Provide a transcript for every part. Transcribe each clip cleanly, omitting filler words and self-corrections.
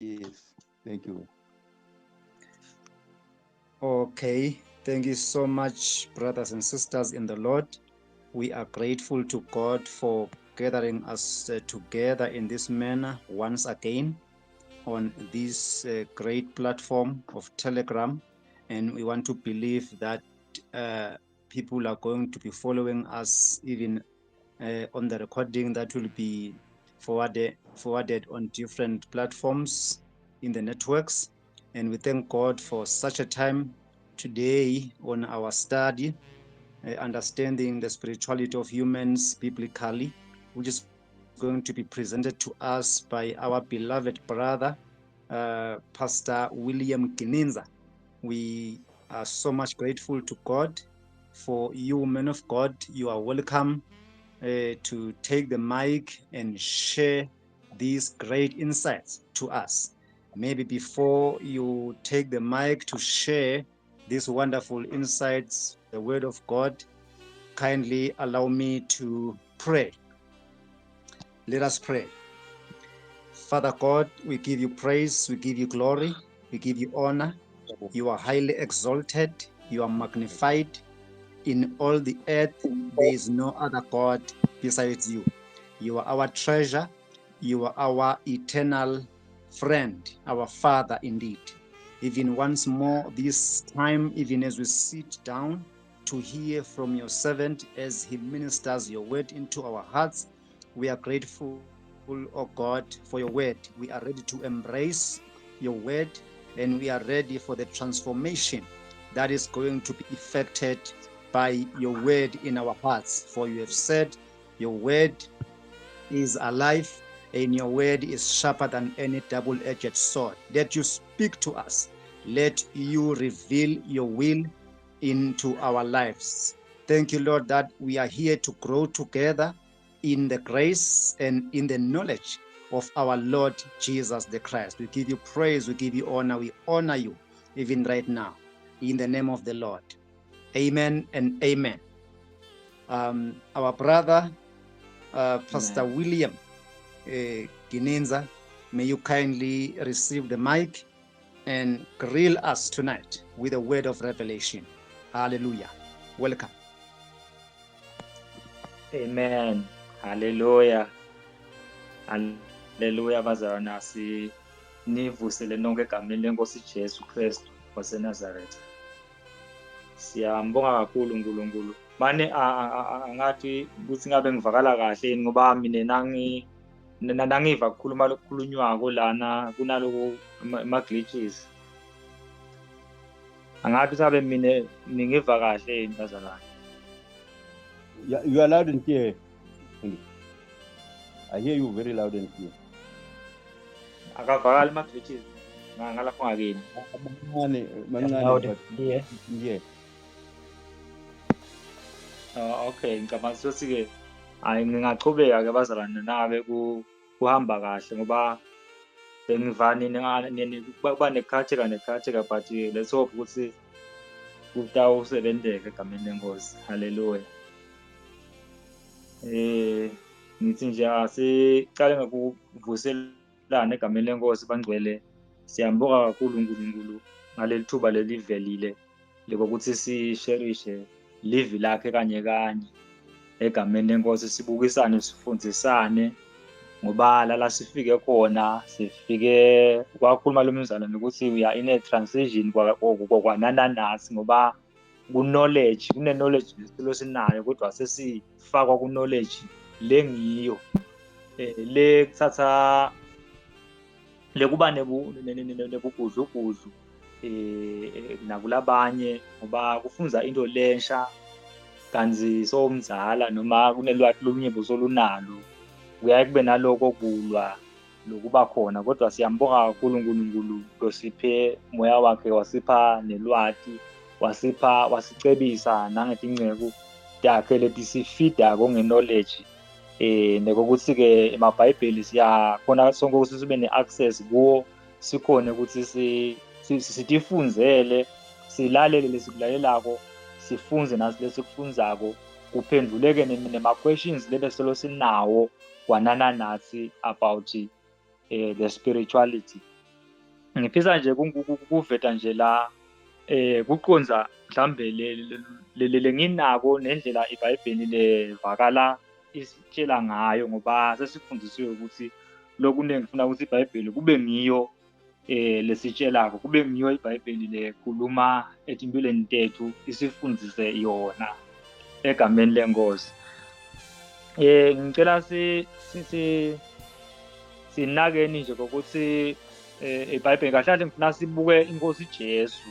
Yes. Thank you. Okay, thank you so much, brothers and sisters in the Lord. We are grateful to God for gathering us together in this manner once again on this great platform of Telegram. And we want to believe that uh, people are going to be following us even on the recording that will be forwarded on different platforms in the networks. And we thank God for such a time today on our study, understanding the spirituality of humans biblically, which is going to be presented to us by our beloved brother, Pastor William Gininza. We are so much grateful to God for you, men of God. You are welcome to take the mic and share these great insights to us. Maybe before you take the mic to share these wonderful insights, the word of God, kindly allow me to pray. Let us pray. Father God, we give you praise, we give you glory, we give you honor. You are highly exalted, you are magnified in all the earth. There is no other God besides you. You are our treasure, you are our eternal friend, our Father indeed. Even once more, this time, even as we sit down to hear from your servant as he ministers your word into our hearts, we are grateful, O God, for your word. We are ready to embrace your word, and we are ready for the transformation that is going to be effected by your word in our hearts. For you have said, your word is alive, and your word is sharper than any double-edged sword. Let you speak to us. Let you reveal your will into our lives. Thank you, Lord, that we are here to grow together in the grace and in the knowledge of our Lord Jesus the Christ. We give you praise, we give you honor, we honor you even right now in the name of the Lord. Amen and amen. Our brother, Pastor Amen. William Gininza, may you kindly receive the mic and grill us tonight with a word of revelation. Hallelujah. Welcome. Amen. Hallelujah. Hallelujah bazalwane, nivusele nonke egameni lenkosi Jesu Kristu waseNazaretha. Siyambonga kakhulu uNkulunkulu. Mane angathi ukuthi ngabe ngivakala kahle yini ngoba mina nangiva kukhuluma lokukhulunywako lana kunaloko ama-glitches. Angathi sabe mina ningiva kahle yini bazalwane. You are loud and clear. I hear you very loud and clear. Akavakali ama-glitches ngalapho ngakini. Mancane, Loud and but clear. yeah. Okay, ngicabanga ukuthi-ke ngingachubeka-ke bazalwane nangabe kuhamba kahle ngoba bengivani kuba nekhatheka but let's hope ukuthi kutawusebenteka egameni lenkosi. Haleluya. Ngithi nje asicale ngokuvuselana egameni lenkosi bangcwele. Siyambonga kakhulu uNkulunkulu ngaleli thuba lelivelile lokuthi sisherishe livi lakhe kanye kanye egameni lenkosi, sibukisane, sifundisane ngoba lala sifike khona sifike kwakhuluma lo mzalwane ukuthi we are in a transition kwananasi ngoba kune-knowledge lesilo sinayo kodwa sesifakwa ku-knowledge lengiyo le kuthatha le kuba nebugudlugudlu nakulabanye ngoba kufunza into lensha kanti sowumdala noma kunelwazi lolunye busolunalo kuyaye kube naloko kulwa lokuba khona kodwa siyambonga kakhulu uNkulunkulu losiphe moya wakhe wasipha nelwati wasicebisa nangetingceku takhe letisifida-ko nge-knowledge nekokuthi-ke emabhayibheli siyakhona sonke ukuthi sibe ne-access kuwo sikhone ukuthi sitifundzele silalele lesikulalelako sifunze nasi lesikufundzako kuphenduleke nema-questions lebeselo sinawo kwanananathi about the spirituality. ngifisa nje kuveta nje la kuqonza mhlambe le nginako nendlela iBhayibheli levakala isitshela ngayo ngoba sesifundisiwe ukuthi lokunenge ngifuna ukuthi iBhayibheli kube ngiyo lesitshelako kube ngiyo iBhayibheli lekhuluma etimpilweni tethu isifundise yona egameni lenkosi. Ngicela sinakeni nje ukuthi iBhayibheli kahle kahle ngifuna sibuke inkosi Jesu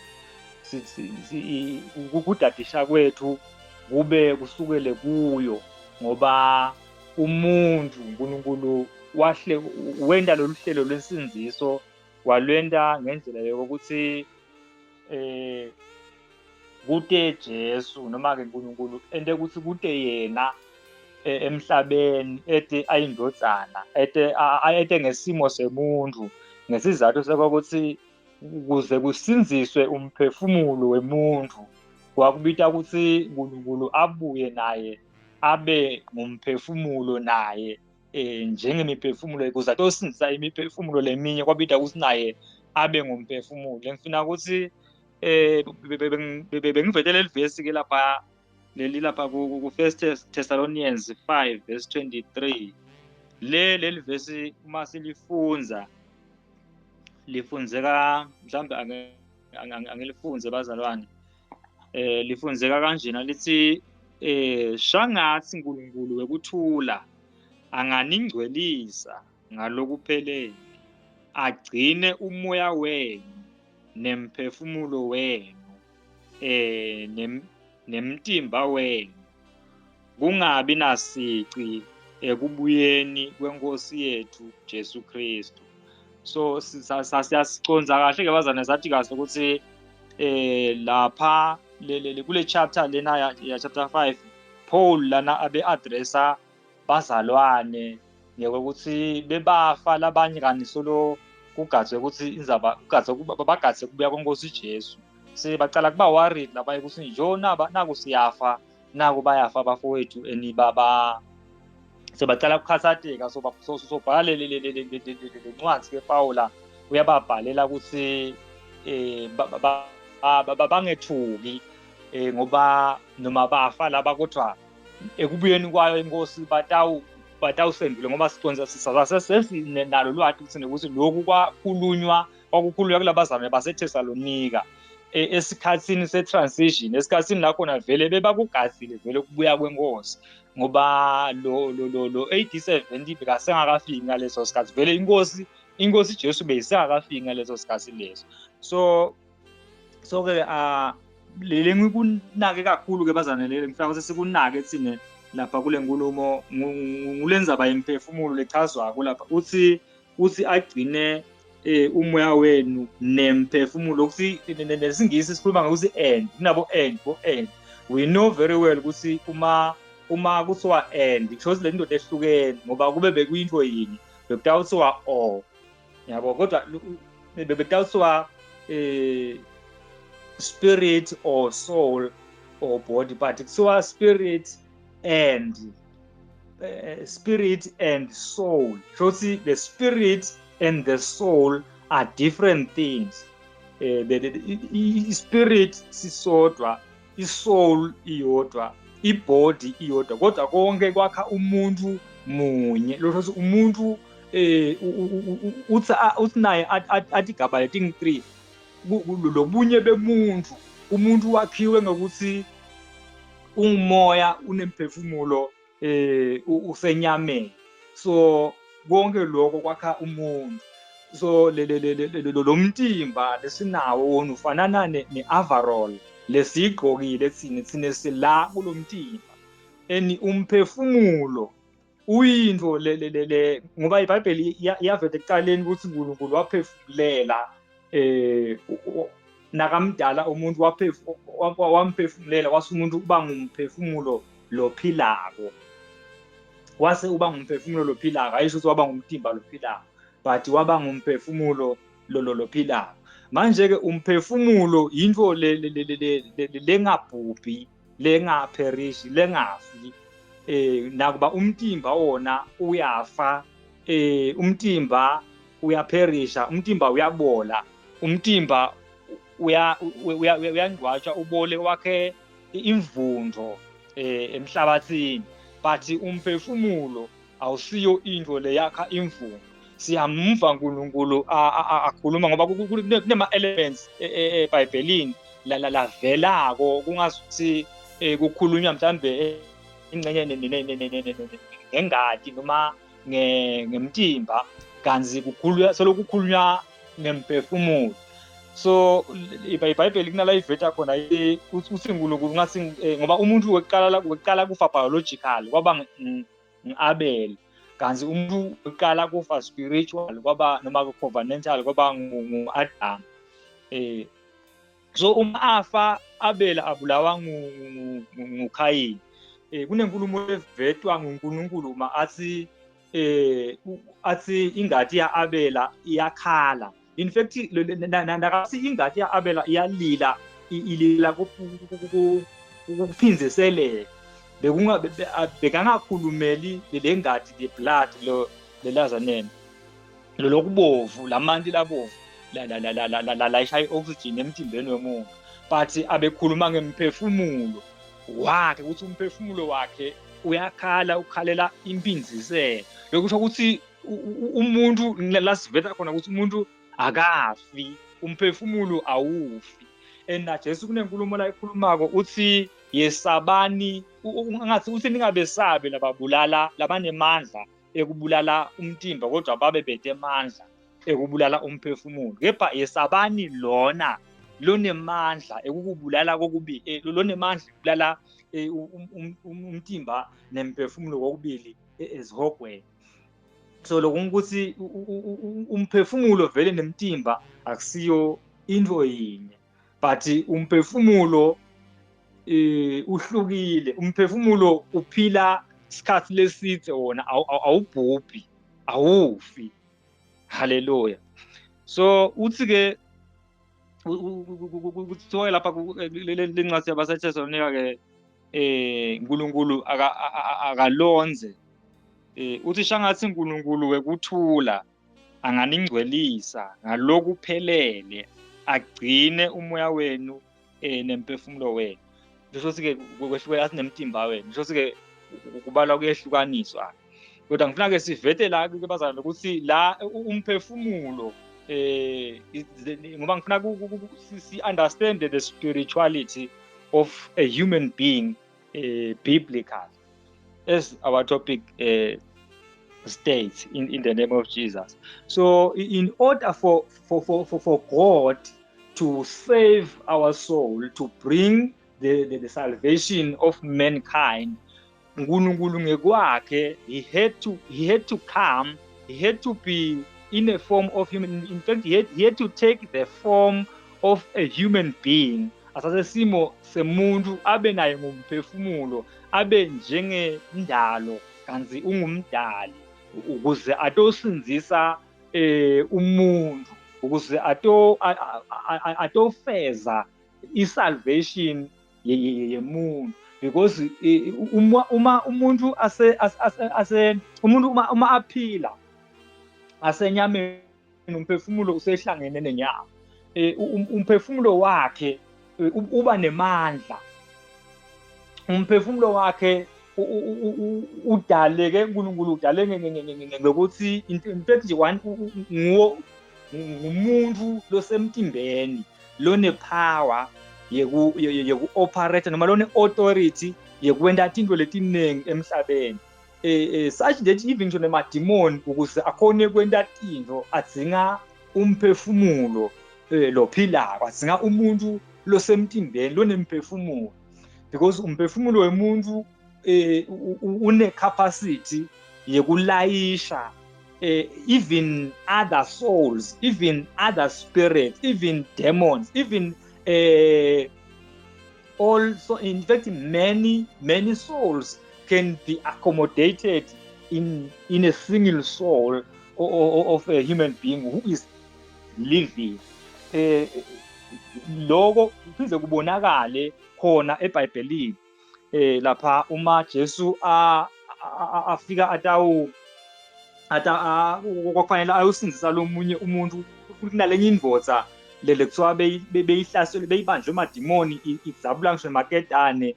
ukudadisha kwethu kube kusukele kuyo ngoba uNkulunkulu wenda lolu hlelo lwensinziso walwenda ngendlela yokuthi kude Jesu noma ke uNkulunkulu ente ukuthi kude yena emhlabeni ete ayindodzana ete ngesimo semuntu ngesizathu sokuthi ukuze kusinziswe umphefumulo wemuntu wakubita ukuthi uNkulunkulu abuye naye abe ngumphefumulo naye njengemiphefumulo ukuze atosindisa imiphefumulo leminye kwabita ukuthi naye abe ngumphefumulo. Ngifuna ukuthi bengivetele levesi ke lapha leli lapha ku 1 Thessalonians 5 verse 23 leli vesi uma silifunza lifunzeka mhlambe angilifunze bazalwane lifunzeka kanjena lithi shangathi uNkulunkulu wekuthula anganingcwelisa ngalokuphelele agcine umoya wenu nemphefumulo wenu nemtimba wenu kungabi nasici ekubuyeni kwenkosi yethu Jesu Kristu. So siyasiconza kahle ke bazana sathi kahle ukuthi lapha kule chapter lena ya chapter 5 Paul lana abe addressa bazalwane ngokuthi bebafa labanye kanisolo kugadze ukuthi inzaba kugadze bagadze kubuya kwenkosi Jesu sebacala kuba worried labanye ukuthi njona naku siyafa naku bayafa abafowethu enibaba sebacala ukukhathazeka sobhala lencwadi ke Paula uyababhalela ukuthi bangethuki ngoba noma bafa laba kodwa ekubuyeni kwayo inkosi batawusendule ngoba siconza nalo lwathi ukuthi lokhu kwakhulunywa kulabazalwane baseThesalonika esikhathini se-transition esikhathini la khona vele bebakugazile vele kubuya kwenkosi ngoba lo AD 70 bekasengakafiki ngaleso sikhathi vele inkosi Jesu beyisengakafiki ngaleso sikhathi leso so ke leli ngikunake kakhulu ke bazana leli ngifuna ukuthi sikunake thina lapha kule nkulumo ngulenzaba yemphefumulo lechazwako lapha uthi agcine umoya wenu nemphefumulo ukuthi nesingisi sikhuluma ngokuthi and kunabo and we know very well ukuthi uma kuthiwa and because le nto ehlukene ngoba kube bekuyinto yini bekuthiwa yabo kodwa bekuthiwa spirit or soul or body but kuthiwa spirit and soul. So see, the spirit and the soul are different things. The spirit sisodwa, isoul iyodwa, ibody iyodwa. Kodwa konke kwakha umuntu munye. Lokho umuntu uthi naye athi gaba leting 3 lobunye bemuntu umuntu wakhiwe ngokuthi umoya unemphefumulo usenyameni so konke lokho kwakha umuntu so lo mtimba lesinawo wona ufanana ne-overall lesigqokile thina sila kulo mtimba umphefumulo uyinto ngoba iBhayibheli iyavela ekuqaleni ukuthi uNkulunkulu waphefumulela nakamdala umuntu wamphefumulela wase umuntu uba ngumphefumulo lophilako wase uba ngumphefumulo lophilako ayisho ukuthi waba ngumtimba lophilako but waba ngumphefumulo lophilako manje ke umphefumulo into lengabhubhi lengapherishi lengafi nakuba umtimba wona uyafa umtimba uyapherisha umtimba uyabola umtimba uyangcwatshwa ubole wakhe imvundo emhlabathini, but umphefumulo awusiyo into leyakha imvundo. Siyamva uNkulunkulu akhuluma ngoba kunema-elements eBhayibhelini lavelako kungazuthi kukhulunywa mhlambe ingxenye ngengadi noma ngemtimba, kanzi selokhu kukhulunywa ngemphefumulo. So iBhayibheli kunala iveta khona uthi uNkulunkulu ngathi ngoba umuntu wekuqala kufa biological kwaba ngu-Abel, kanzi umuntu wekuqala kufa spiritual kwaba noma covenantal kwaba ngu-Adam. So uma afa Abel abulawa nguKhayini, kunenkulumo evetwa nguNkulunkulu uma athi ingadi ya-Abela iyakhala. In fact nakathi ingadi ya-Abela iyalila ilila kuphinziseleka, bekangakhulumeli le ngadi le-blood lelazanene lokubovu, lamanti labovu layisha i-oxygen emtimbeni womuntu, but abekhuluma ngemphefumulo wakhe ukuthi umphefumulo wakhe uyakhala, ukhalela impinziselo. Lokusho ukuthi umuntu lasiveta khona ukuthi umuntu akafi, umphefumulo awufi. And naJesu kunenkulumo la ikhulumako uthi yesabani, ungathi uthi ningabesabi lababulala labanemandla ekubulala umtimba kodwa babe bede amandla ekubulala umphefumulo, kepha yesabani lona lonemandla ekukubulala kokubili, lonemandla ekubulala umtimba nemphefumulo kokubili ezihogweni. So lokuthi umphefumulo vele nemtimba akusiyo into yinye, but umphefumulo uhlukile. Umphefumulo uphila isikhathi leside, wona awubhubhi, awufi. Haleluya. So uthi ke kuthiwa lapha lencwadi yabaseThesalonika ke uNkulunkulu akalonze, uthi shangathi uNkulunkulu wekuthula anganingcwelisa ngalokuphelele, agcine umoya wenu nemphefumulo wenu. Ngisho sike kwehlukela nemtimba wenu, ngisho sike kubalwa kuyehlukaniswa. Kodwa ngifuna ke sivete la kubazana ukuthi la umphefumulo ngoba ngifuna si understand the spirituality of a human being biblical, as our topic states, in the name of Jesus. So in order for God to save our soul, to bring the salvation of mankind, uNkulunkulu ngekwakhe he had to come, he had to be in a form of human. In fact, he had to take the form of a human being, asasesimo semuntu, abe naye ngumphefumulo, abe njengendalo kanzi ungumdali, ukuze atosinzisa umuntu, ukuze atofeza isalvation yemuntu. Because uma umuntu uma aphila asenyameni, umphefumulo usehlangene nenyama, umphefumulo wakhe uba nemandla, umphefumulo wakhe udaleke, uNkulunkulu udaleke ngokuthi in fact ngumuntu losemtimbeni lone-power yeku-operate noma lone-authority yekwenta tinto letiningi emhlabeni, such that even ngisho nemadimoni ukuze akhone kwenta tinto adzinga umphefumulo lophilako, adzinga umuntu losemtimbeni lonemphefumulo, because umphefumulo wemuntu une-capacity yekulayisha even other souls, even other spirits, even demons, even also, in fact, many souls can be accommodated in a single soul of a human being who is living. Lokho kuphinde kubonakale khona eBhayibhelini lapha uma Jesu afika kwakufanele ayosinzisa lo munye umuntu kunalenye indvodza lele kuthiwa beyihlasele beyibanjwe emadimoni izabula ngisho emaketane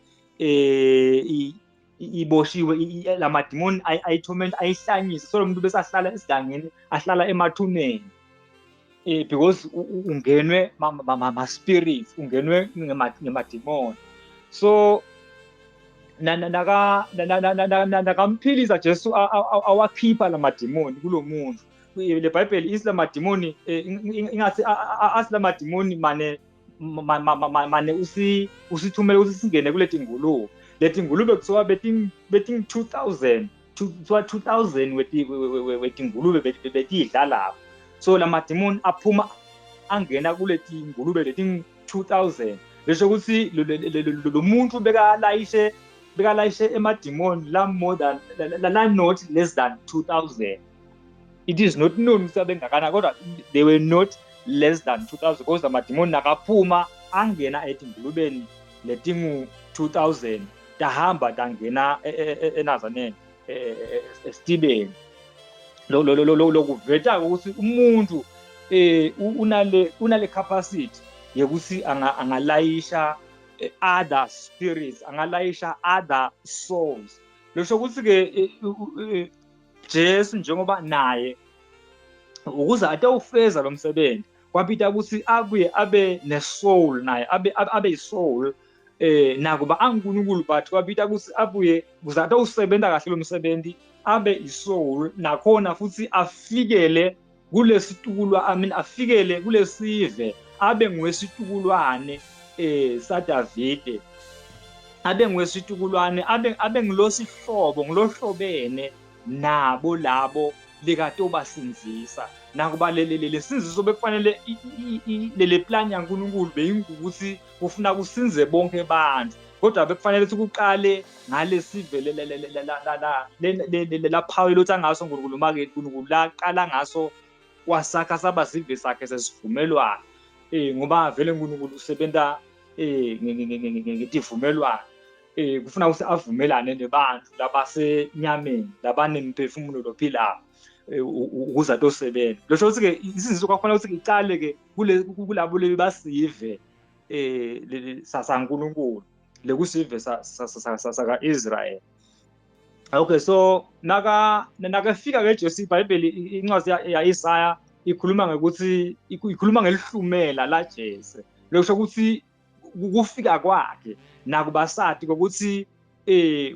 iboshiwe la madimoni ayi-torment ayihlanyise, so lo muntu bese ahlala esigangeni, ahlala emathuneni because ungenwe ma-spirits, ungenwe ngemadimoni. So nakamphilisa Jesu awakhipha la madimoni kulo muntu. Le Bible is la madimoni ingathi asi la madimoni mane usithumele ukuthi singene kuleti ngulube. Leti ngulube kuthiwa beting 2000 wetingulube betidla lapho. So la madimoni aphuma angena kuleti ngulube leti 2000. Lesho ukuthi lo muntu bekalayishe emadimoni la more than la not less than 2000. It is not known ukuthi abengakana, kodwa they were not less than 2000 because amadimoni nakaphuma angena etingulubeni letingu 2000 tahamba tangena eNazarene esitibeni. Lo kuveta ukuthi umuntu unale capacity yokuthi angalayisha other spirits, angalayisha other souls. Losho ukuthi ke Jesu njengoba naye ukuze ate ufeza lo msebenzi kwapita ukuthi abuye abe ne-soul, naye abe yi-soul nakuba anguNkulunkulu, but kwapita ukuthi abuye ukuze ate usebenza kahle lo msebenzi abe yi-soul, nakhona futhi afikele afikele kulesive, abe ngwesitukulwane saDavide, abe ngwesitukulwane, abe ngilosihlobo, ngilohlobene nabo labo likatobasinzisa. Nakuba le sinziso bekufanele le plan yaNkulunkulu beyingukuthi ufuna kusinze bonke abantu, kodwa bekufanele ukuthi kuqale ngalesive la power lotha ngaso uNkulunkulu make uNkulunkulu laqala ngaso wasakha saba sive sakhe sesivumelwano, ngoba vele uNkulunkulu usebenza ngetivumelwano. Kufuna ukuthi avumelane nebantu labasenyameni, labanemphefumulo lophilayo ukuze atosebenza. Losho ukuthi ke isinziso kwafanele ukuthi iqale ke kulabo lebasive saNkulunkulu, lekusive saka-Israyeli. Okay, so nakafika ke Jesu, iBhayibheli incwadi ya-Isaya ikhuluma ngokuthi ikhuluma ngelihlumela la Jesu. Losho ukuthi ukufika kwakhe nakubasati kokuthi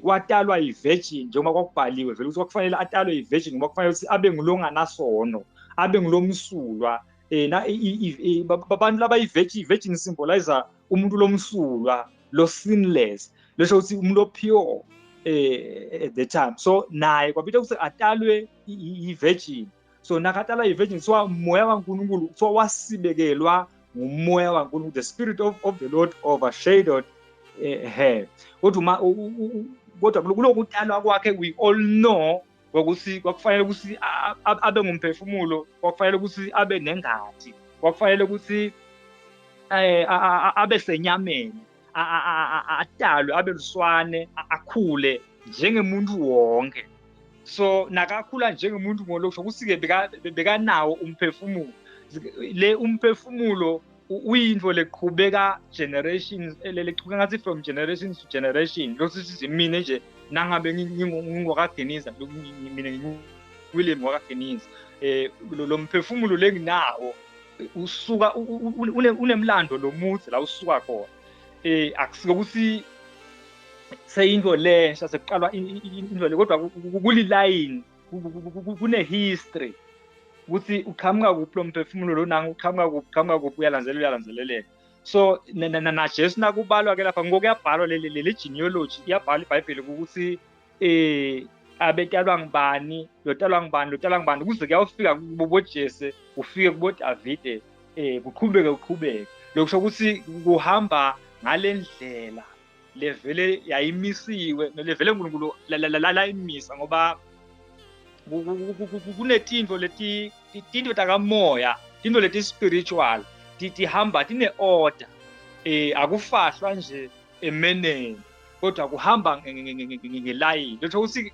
watalwa yi-virgin, njengoba kwakubhaliwe vele ukuthi kwakufanele atalwe yi-virgin, ngoba kufanele ukuthi abe ngulonganasono, abe ngulomsulwa. Abantu laba i-virgin symbolize umuntu lomsulwa, lo sinless, lesho ukuthi umuntu opure at the time. So naye kwapita ukuthi atalwe yi-virgin. So nakatalwa yi-virgin so umoya kaNkulunkulu so wasibekelwa ngumoya kaNkulunkulu, the spirit of the Lord overshadowed her. Kodwa kulokutalwa kwakhe we all know ukuthi kwakufanele ukuthi abe ngumphefumulo, kwakufanele ukuthi abe nengadi, kwakufanele ukuthi abe senyameni, atalwe abe luswane, akhule njengemuntu wonke. So nakakhula njengemuntu ngolosho ukuthi ke bekanawo umphefumulo. Le umphefumulo uyinto leqhubeka generations, leqhubeka ngathi from generation to generation. Lokuthi mina nje nangabe ngingwakageniza, mina William wakageniza, lo mphefumulo lenginawo usuka unemlando lomuthi la usuka khona. Akusike ukuthi seyinto lensha sekuqalwa into le, kodwa kuliline, kune history ukuthi uqhamuka kuphi lo mphefumulo lo, nanga uqhamuka kuphi, uyalandeleleka. So na Jesu nakubalwa ke lapha ngokuyabhalwa le genealogy iyabhala iBhayibheli ukuthi abetalwa ngibani, lotalwa ngibani kuze kuyafika kubo Jesu, ufike kubo Davide, kuqhubeke. Lokusho ukuthi kuhamba ngalendlela levele yayimisiwe, levele uNkulunkulu la imisa, ngoba kunetinto tinto takamoya, tinto leti spiritual tihamba tine order, akufahlwa nje emeneni, kodwa kuhamba ngelayini. Lotho ukuthi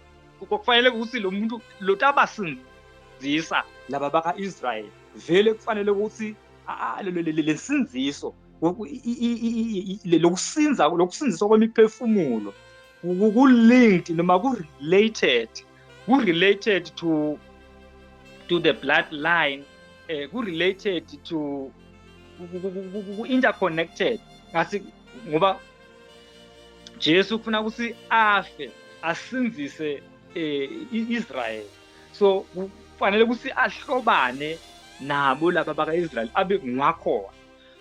kufanele ukuthi lo muntu lotabasinzisa laba baka-Israyeli vele kufanele ukuthi lesinziso lokusinziswa kwemiphefumulo ku-linked noma ku-related to the bloodline, ku-related to ku-interconnected kasi ngoba Jesu ufuna ukuthi afe asinzise Israel, so kufanele ukuthi ahlobane nabo laba baka-Israyeli abe ngakhona.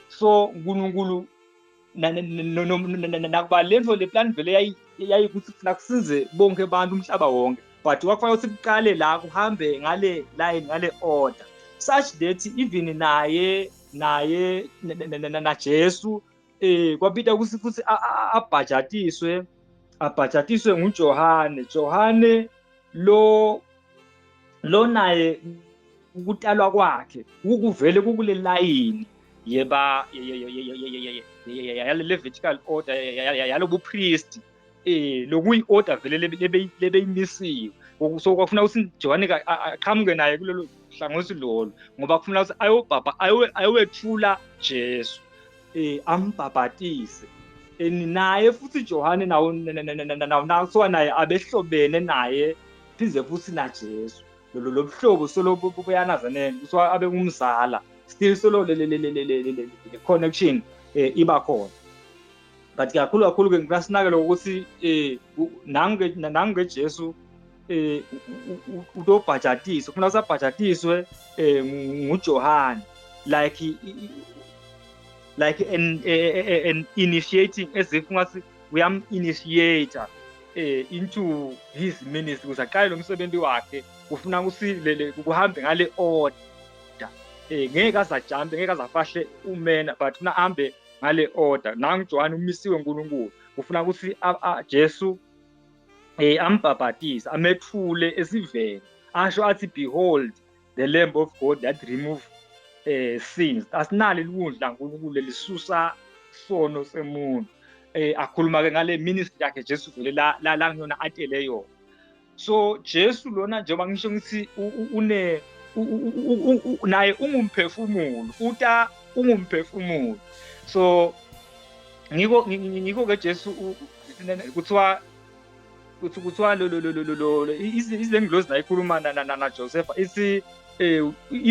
So uNkulunkulu nakuba lento le plan vele yayikuthi kufuna kusize bonke abantu umhlaba wonke, but kwakufanele ukuthi kuqale la kuhambe ngale line ngale order such that even naye Jesu kwapita ukuthi futhi abhajatiswe nguJohane lo naye ukutalwa kwakhe ukuvele kukule line yeba yale vertical order yalobu priest lokuyi order vele lebeyimisiwe. So kwafuna ukuthi Johane aqhamuke naye kulelo hlangothi lolo ngoba kufuna ukuthi ayowethula Jesu ambhabhatise naye futhi Johane nawo kuthiwa naye abehlobene naye phize futhi na Jesu lo buhlobo solo buyanazanene kuthiwa abe ngumzala still solo le connection iba khona. But kakhulu ke ngiyasinake ukuthi nange Jesu utobhajatiswa ufuna usabhajatiswe nguJohane like an initiating, as if uyam-initiate into his ministry ukuze aqale lo msebenzi wakhe. Ufuna ukuthi kuhambe ngale order, ngeke azajampe, ngeke azafahle umena, but ufuna ahambe ngale order. Nangu Johane umisiwe uNkulunkulu, ufuna ukuthi Jesu ambhabhatise, amethule esiveni, asho athi behold the Lamb of God that remove sins. Asinalo iludla uNkulunkulu lisusa sono semuntu. Akhuluma ke ngale ministry yakhe Jesu vele la ngiyona atele yona. So Jesu lona njengoba ngisho ngithi naye ungumphefumulo, ungumphefumulo. So ngiko ke Jesu kuthiwa izenglozi nayikhuluma na Joseph ithi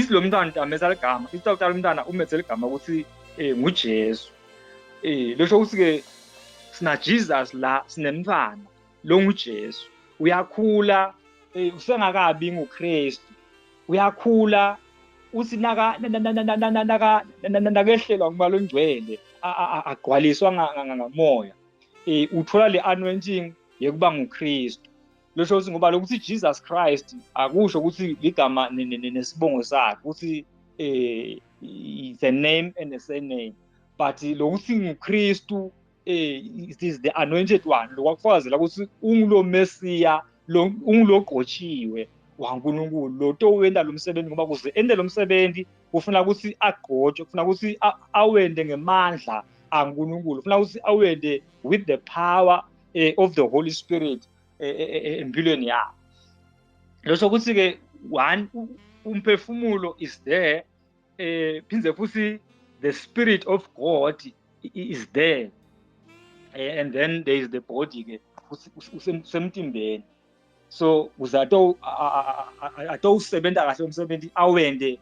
lo mntwana utameza ligama, isitawutala umntwana umeze ligama ukuthi nguJesu. Lesho ukuthi ke sina Jesus la, sinemntwana lo nguJesu. Uyakhula usengakabi nguKristu, uyakhula uthi nakehlelwa ngumalo ongcwele agcwaliswa ngamoya, uthola le anointing yekuba nguKristu. Lesho ukuthi ngoba lokuthi Jesus Christ akusho ukuthi ligama nesibongo sakhe ukuthi it's a name and a surname, but lokuthi nguKristu it is the anointed one, lokwakufakazela ukuthi ungulo Messiah, unguloqotshiwe waNkulunkulu, lo towenda lo msebenzi. Ngoba kuze ende lo msebenzi ufuna ukuthi agqotshwe, ufuna ukuthi awende ngemandla aNkulunkulu, ufuna ukuthi awende with the power of the Holy Spirit empilweni yakhe. Lesho ukuthi ke one umphefumulo is there, phinze futhi the Spirit of God is there, and then there is the body ke usemtimbeni. So kuze atowusebenza kahle umsebenzi awende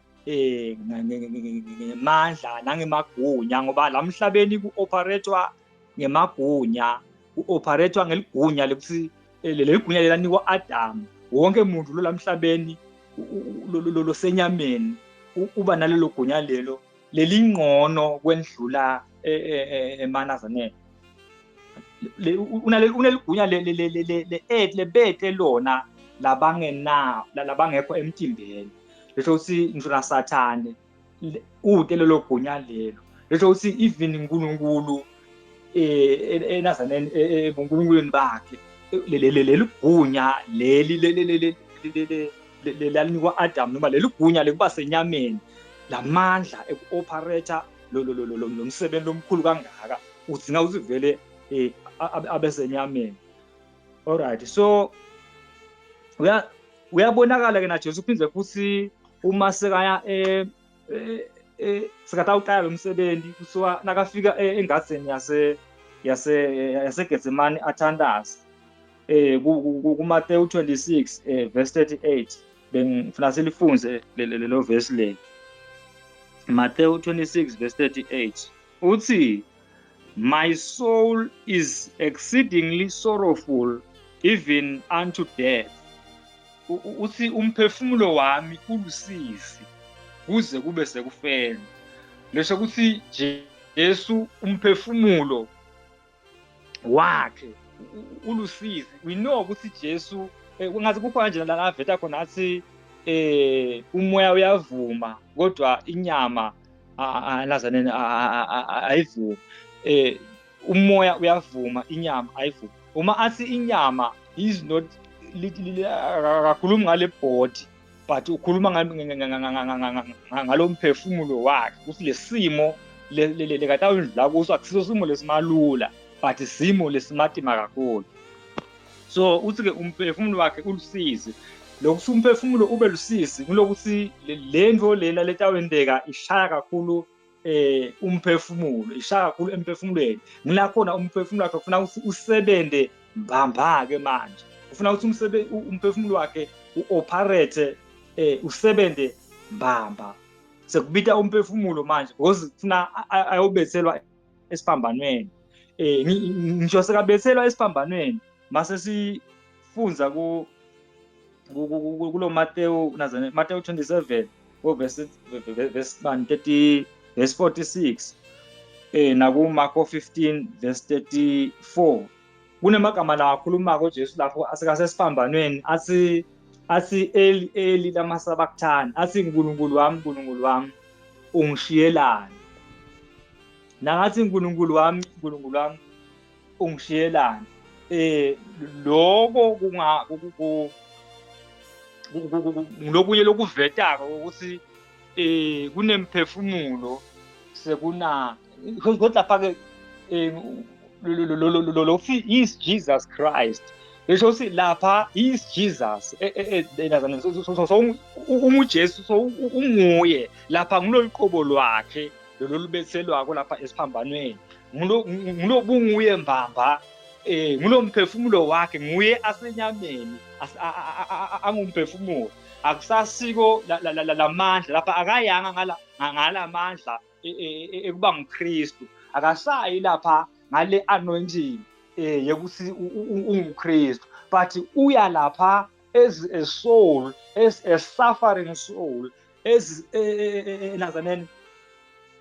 ngemandla nangemagunya, ngoba la mhlabeni ku-operatwa ngemagunya, ku-operatwa ngeligunya lekuthi leli gunya lelanikwa Adam. Wonke umuntu lo lamhlabeni lo senyameni uba nalelo gunya lelo lelingqono kwendlula emanazaneni. Uneligunya lebete lona labangekho emtimbeni. Lesho ukuthi ngisho naSathane ude lelo gunya lelo. Lesho ukuthi even uNkulunkulu enazaneni ebuNkulunkulweni bakhe leli gunya leli lelanikwa Adam, noma leli gunya lekuba senyameni, lamandla eku-operator lo msebenzi omkhulu kangaka udzinga ukuthi vele abesenyameni. Alright, so uyabonakala ke na Jesu phindze futhi uma sekaya sekatawuqala lo msebenzi kusuka nakafika engadzeni yase Getsemane athandaza kuMateyu 26 verse 38 bengifuna silifunze lelo verse le. Mathewu 26 verse 38 uthi, my soul is exceedingly sorrowful even unto death. Uthi umphefumulo wami ulusisi kuze kube sekufeni. Lesho kuthi Jesu umphefumulo wakhe ulusisi. We know ukuthi Jesu kungathi kukhona nje la aveta khona athi umoya uyavuma kodwa inyama lazanene ayivumi. Umoya uyavuma inyama ayivumi. Uma athi inyama is not akakhulumi ngale body but ukhuluma ngalo mphefumulo wakhe. Ukuthi lesimo lekatawudlula kuso akusiso simo lesimalula but isimo lesimatima kakhulu. So uthi ke umphefumulo wakhe ulusizi. Lokuthi umphefumulo ube lusisi kulokuthi lento lena letawendeka ishaya kakhulu umphefumulo, ishaya kakhulu emphefumulweni. Ngila khona umphefumulo wakhe ufuna ukuthi usebende mbamba ke manje. Ufuna ukuthi umphefumulo wakhe uoperate usebende mbamba. Sekubita umphefumulo manje because ufuna ayobethelwa esiphambanweni. Ngisho sekabethelwa esiphambanweni mase sifunza kulo Mathewu 27 verse 30 verse 46 naku Marko 15 verse 34 kunemagama la akhuluma ngoJesu lapho asekasesiphambanweni athi Eli lama sabachthani, athi Nkulunkulu wami ungishiyelani. Nangathi Nkulunkulu wami ungishiyelani. Lokho lokunye lokuvetaka ukuthi kunemphefumulo sekuna kodwa phake lo is Jesus Christ. Lesho ukuthi lapha is Jesus so uJesu so unguye lapha ngiloliqobo lwakhe lolubethelwako lapha esiphambanweni ngulo bunguye mbamba ngulo mphefumulo wakhe nguye asenyameni angumphefumulo akusasiko lamandla lapha akayanga ngala mandla ekuba nguKristu akasayi lapha ngale anointing yokuthi unguKristu but uya lapha as a soul, as a suffering soul, as nazaneni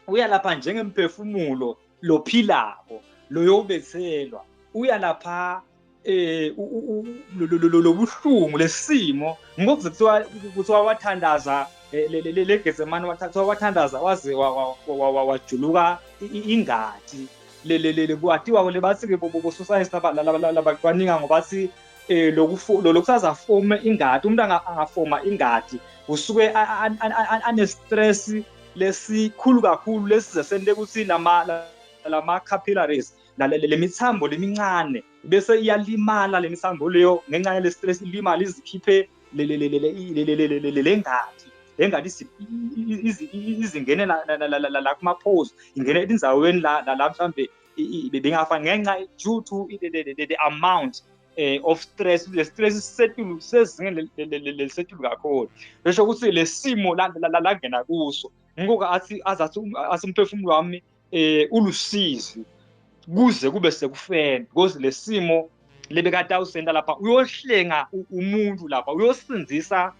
uya lapha njengemphefumulo lophilako loyobethelwa. Uya lapha lo buhlungu lesimo ngokuze kuthiwa wathandaza le Getsemane wathandaza waze wajuluka ingadi le kwatiwa le bathi ke bobo society labakwaninga ngobathi lokusaza form ingadi umuntu angafoma ingadi usuke ane stress lesikhulu kakhulu lesizesente ukuthi lama capillaries le mithambo lemincane bese iyalimala le mithambo leyo ngenxa yale stress ilimala izikhiphe le ngadi izingene la kuma pose ingene indzaweni la mhlambe bengafa ngenxa due to the amount of stress. Le stress setulu sezingene lesetulu kakhulu besho ukuthi lesimo la ngena kuso ngoba azathi umphefumulo wami ulusizi kuze kube sekufeni because lesimo lebekade awusenda lapha uyohlenga umuntu lapha uyosindisa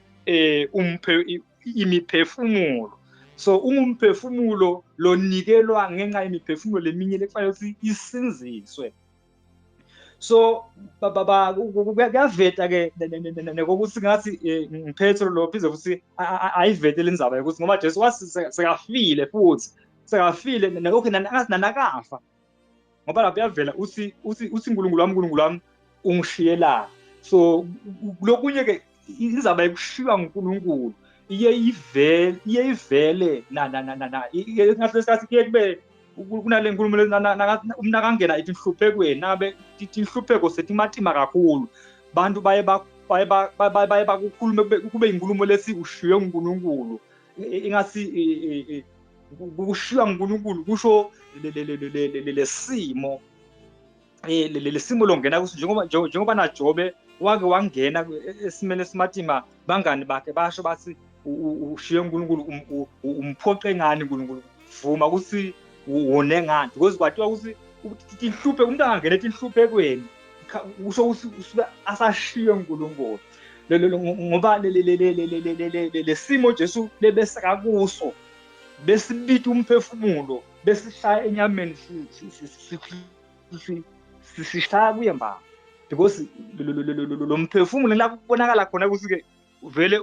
imiphefumulo. So umphefumulo lonikelwa ngenxa imiphefumulo leminye lekufanele ukuthi isinziswe. So kuyaveta ke ngokuthi ngathi ngiphethe lo phize ukuthi ayivete lendzaba ukuthi ngoba Jesu wasekafile futhi sekafile nokho nanakafa ngoba lapha yavela uthi uNkulunkulu wami ungishiyela. So lokunye ke izaba ekushiywa nguNkulunkulu iye ivele ngathi lesikhathi kuye kube kunale nkulumo umuntu akangena ithi nhluphekweni nabe inhlupheko setimatima kakhulu bantu baye bakukhulume kube inkulumo lesi ushiywe nguNkulunkulu ingathi kushiywa nguNkulunkulu kusho lesimo lesimo longena kuso njengoba naJobe wake wangena esimene esimatima bangani bakhe basho bathi ushiye uNkulunkulu umphoqe ngani uNkulunkulu vuma ukuthi wone ngani because kwathiwa ukuthi inhluphe umuntu angangena enhluphekweni kusho ukuthi usuke asashiye uNkulunkulu ngoba lesimo Jesu lebeseka kuso besibita umphefumulo besishaya enyameni sishaya kuye mbamba because lo mphefumulo la kubonakala khona ukuthi ke vele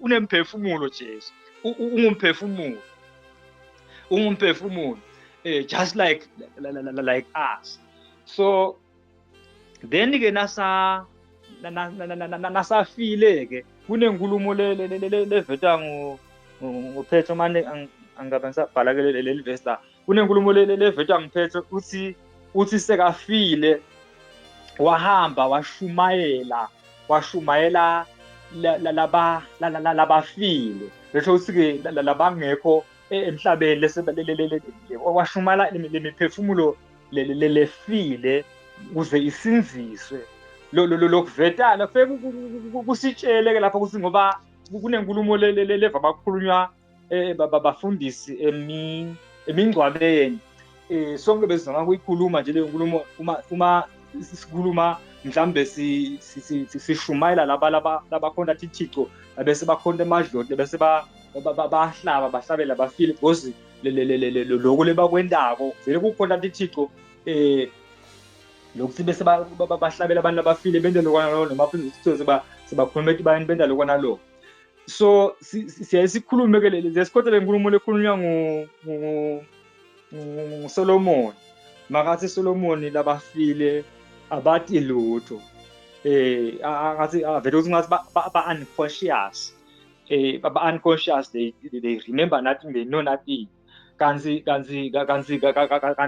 unemphefumulo Jesu ungumphefumulo just like us. So then ke nasafile ke kunenkulumo leveta nguPetro manje angabe ngisabhala ke leli verse la kunenkulumo leveta nguPetro uthi sekafile wahamba washumayela labafile lesho ukuthi ke labangekho emhlabeni washumayela lemiphefumulo lefile ukuze isinziswe lokuveta feke kusitshele ke lapha ukuthi ngoba kunenkulumo leva bakhulunywa babafundisi emingcwabeni sonke bezama kuyikhuluma nje leyo nkulumo uma sikhuluma mhlambe sishumayela labakhona Thixo bese bakhona emadloti bese bahlabela bafile because lokho lebakwendako vele kukhona Thixo lokuthi bese bahlabela abantu abafile benze lokwana lo namaphindisitho sebakhuluma ethi bayini benza lokwana lo. So sikhulume ke lesikhohle lenkulumo lekhulunywa nguSolomon makathi Solomon labafile abathi lutho ngathi vele ukuthi ngathi ba unconscious unconscious they remember nothing, they know nothing. Kanzi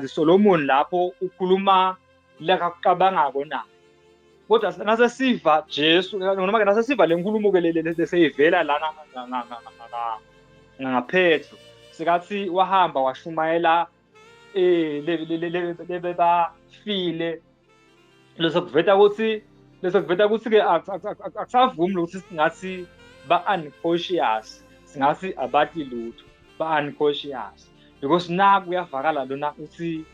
Solomon lapho ukhuluma lakakucabangako na kodwa nasesiva Jesu noma ke nasesiva lenkulumo ke leseyivela lana ngaPetro sikathi wahamba washumayela lebebafile lesokuveta ukuthi ke akusavumi ukuthi singathi ba unconscious singathi abathi lutho ba unconscious because naku kuyavakala lona ukuthi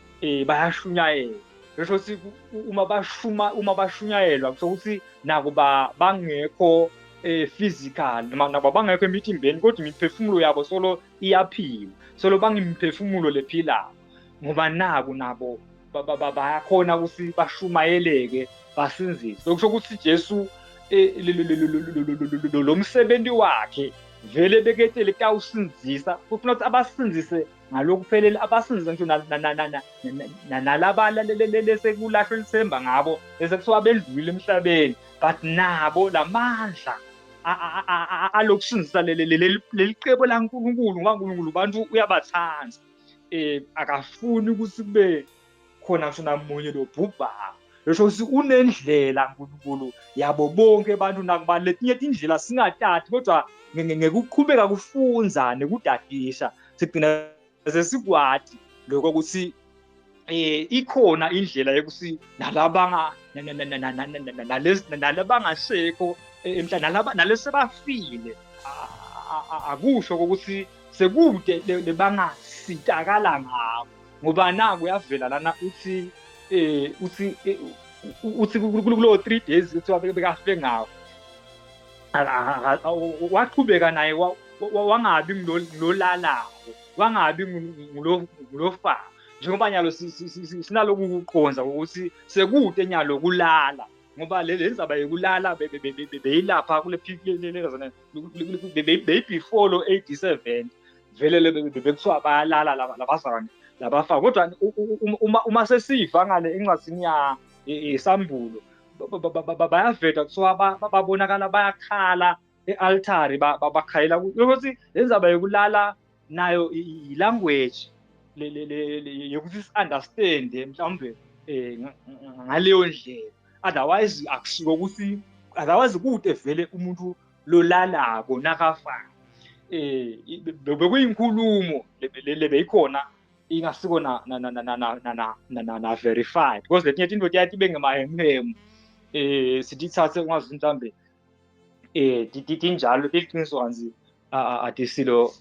bayashunyayela lesho ukuthi uma bashunyayelwa kusho ukuthi nako bangekho physical nabo bangekho emitimbeni kodwa imiphefumulo yabo solo iyaphila solo bangimiphefumulo lephilayo ngoba naku nabo bayakhona ukuthi bashumayeleke basinzise lokusho ukuthi Jesu lo msebenzi wakhe vele beketele kawusinzisa kufuna ukuthi abasinzise ngalokuphelele abasinzise ngisho nalabala lesekulahlwe lithemba ngabo bese kuthiwa bendlulile emhlabeni but nabo lamandla alokusinzisa leliqebo laNkulunkulu ngoba uNkulunkulu bantu uyabathanda akafuni ukuthi kube khona ngisho namunye lobhubhayo lesho ukuthi unendlela uNkulunkulu yabo bonke abantu nakuba letinye indlela singathathi kodwa ngekuqhubeka kufunza nekudadisha sigcina sesikwati lokho ukuthi ikhona indlela yokuthi nalabangasekho emhlabeni nalesebafile akusho ukuthi sekude lebangasitakala ngabo ngoba naku uyavela lana uthi kulo 3 days kuthiwa bekafe ngawo waqhubeka naye wangabi ngilolalayo wangabi ngulofa njengoba nyalo sinaloku ukuqonza ukuthi sekude nyalo kulala ngoba lenzaba yokulala beyilapha kule before lo 87 vele bekuthiwa bayalala labazalwane labafa kodwa uma sesiva ngale incwadi ya isambulo bayaveta kuthiwa babonakala bayakhala e-altari bakhayela ukuthi lenzaba yokulala nayo i-language yokuthi si-understand mhlawumbe ngaleyo ndlela otherwise akusiko ukuthi otherwise kude vele umuntu lolalako nakafa bekuyinkulumo le beyikhona ingasiko na verified because letinye tinto tiyathi bengemahemhemu sithi thathe ungazi mhlambe tinjalo liqiniso kanzi atisilo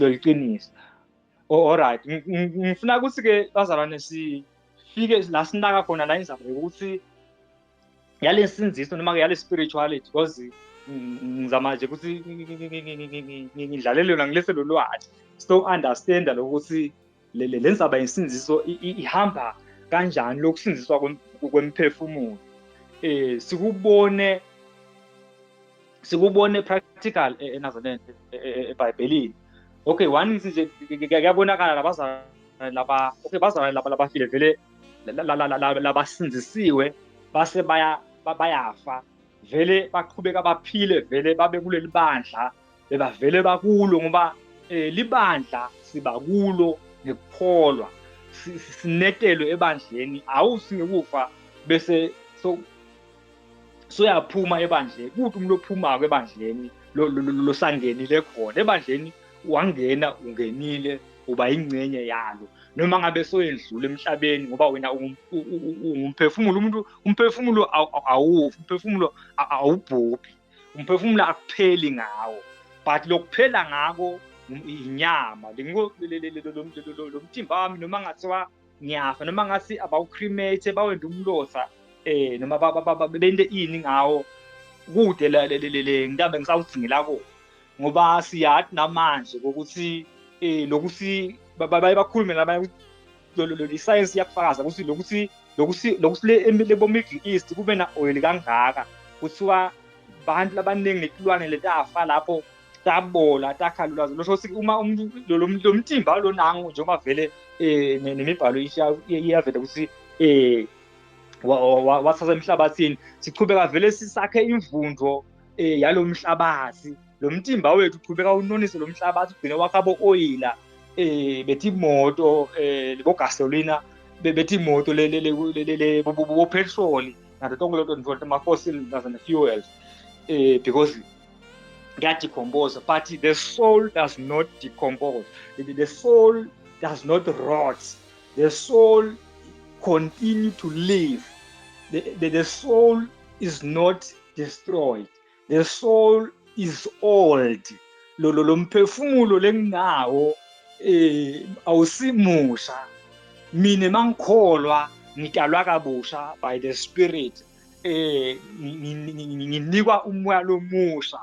liqiniso. Alright, ngifuna ukuthi ke bazalwane sifike la sinaka khona la indaba ukuthi yale sinziso noma ke yale spirituality because ngizama nje ukuthi ngidlalele yona ngilese lo lwazi so understand lokuthi le ndzaba yesinziso ihamba kanjani lokusinziswa kwemphefumulo. Sikubone practical eNazaretha eBhayibhelini. Okay, one nje kuyabonakala labazalwane laba bazalwane laba labafile vele labasinzisiwe base bayafa vele baqhubeka baphile vele babe kuleli bandla bebavele bakulo ngoba libandla sibakulo ngekukholwa sinetelwe ebandleni awusingekufa bese soyaphuma ebandleni kuthi umuntu ophuma kwebandleni lo sangenile khona ebandleni wangena ungenile uba ingcenye yalo noma ngabe soyendlula emhlabeni ngoba wena umphefumulo umphefumulo awufi umphefumulo awubhubhi umphefumulo akupheli ngawo but lokuphela ngako inyama lo mthimba wami noma ngathiwa ngiyafa noma ngathi abawucremate bawenda umlosa noma bende ini ngawo kude le ngidambe ngisawudzingela ko ngoba siyathi namanje ukuthi lokuthi bakhulume labanye iscience yakufakaza ukuthi lokuthi le bo Middle East kube na oil kangaka kuthiwa abantu labaningi netilwane letafa lapho tabola takhalula losho ukuthi uma umuntu lo mtimba lo nangu njengoba vele nemibhalo iyavela ukuthi wathatha emhlabathini sichubeka vele sisakhe imvundo yalo mhlabathi lo mtimba wethu uqhubeka unonise lo mhlabathi ugcine wakhabo oyila bethi imoto lebo gasolina bethi imoto le bo petrol nato tonke lo nto ma fossil fuels because get decompose but the soul does not decompose the soul does not rot the soul continue to live the soul is not destroyed the soul is old lo mphefumulo lenginawo awusimusha mina mangikholwa ngitalwa kabusha by the spirit nginikwa umoya lomusha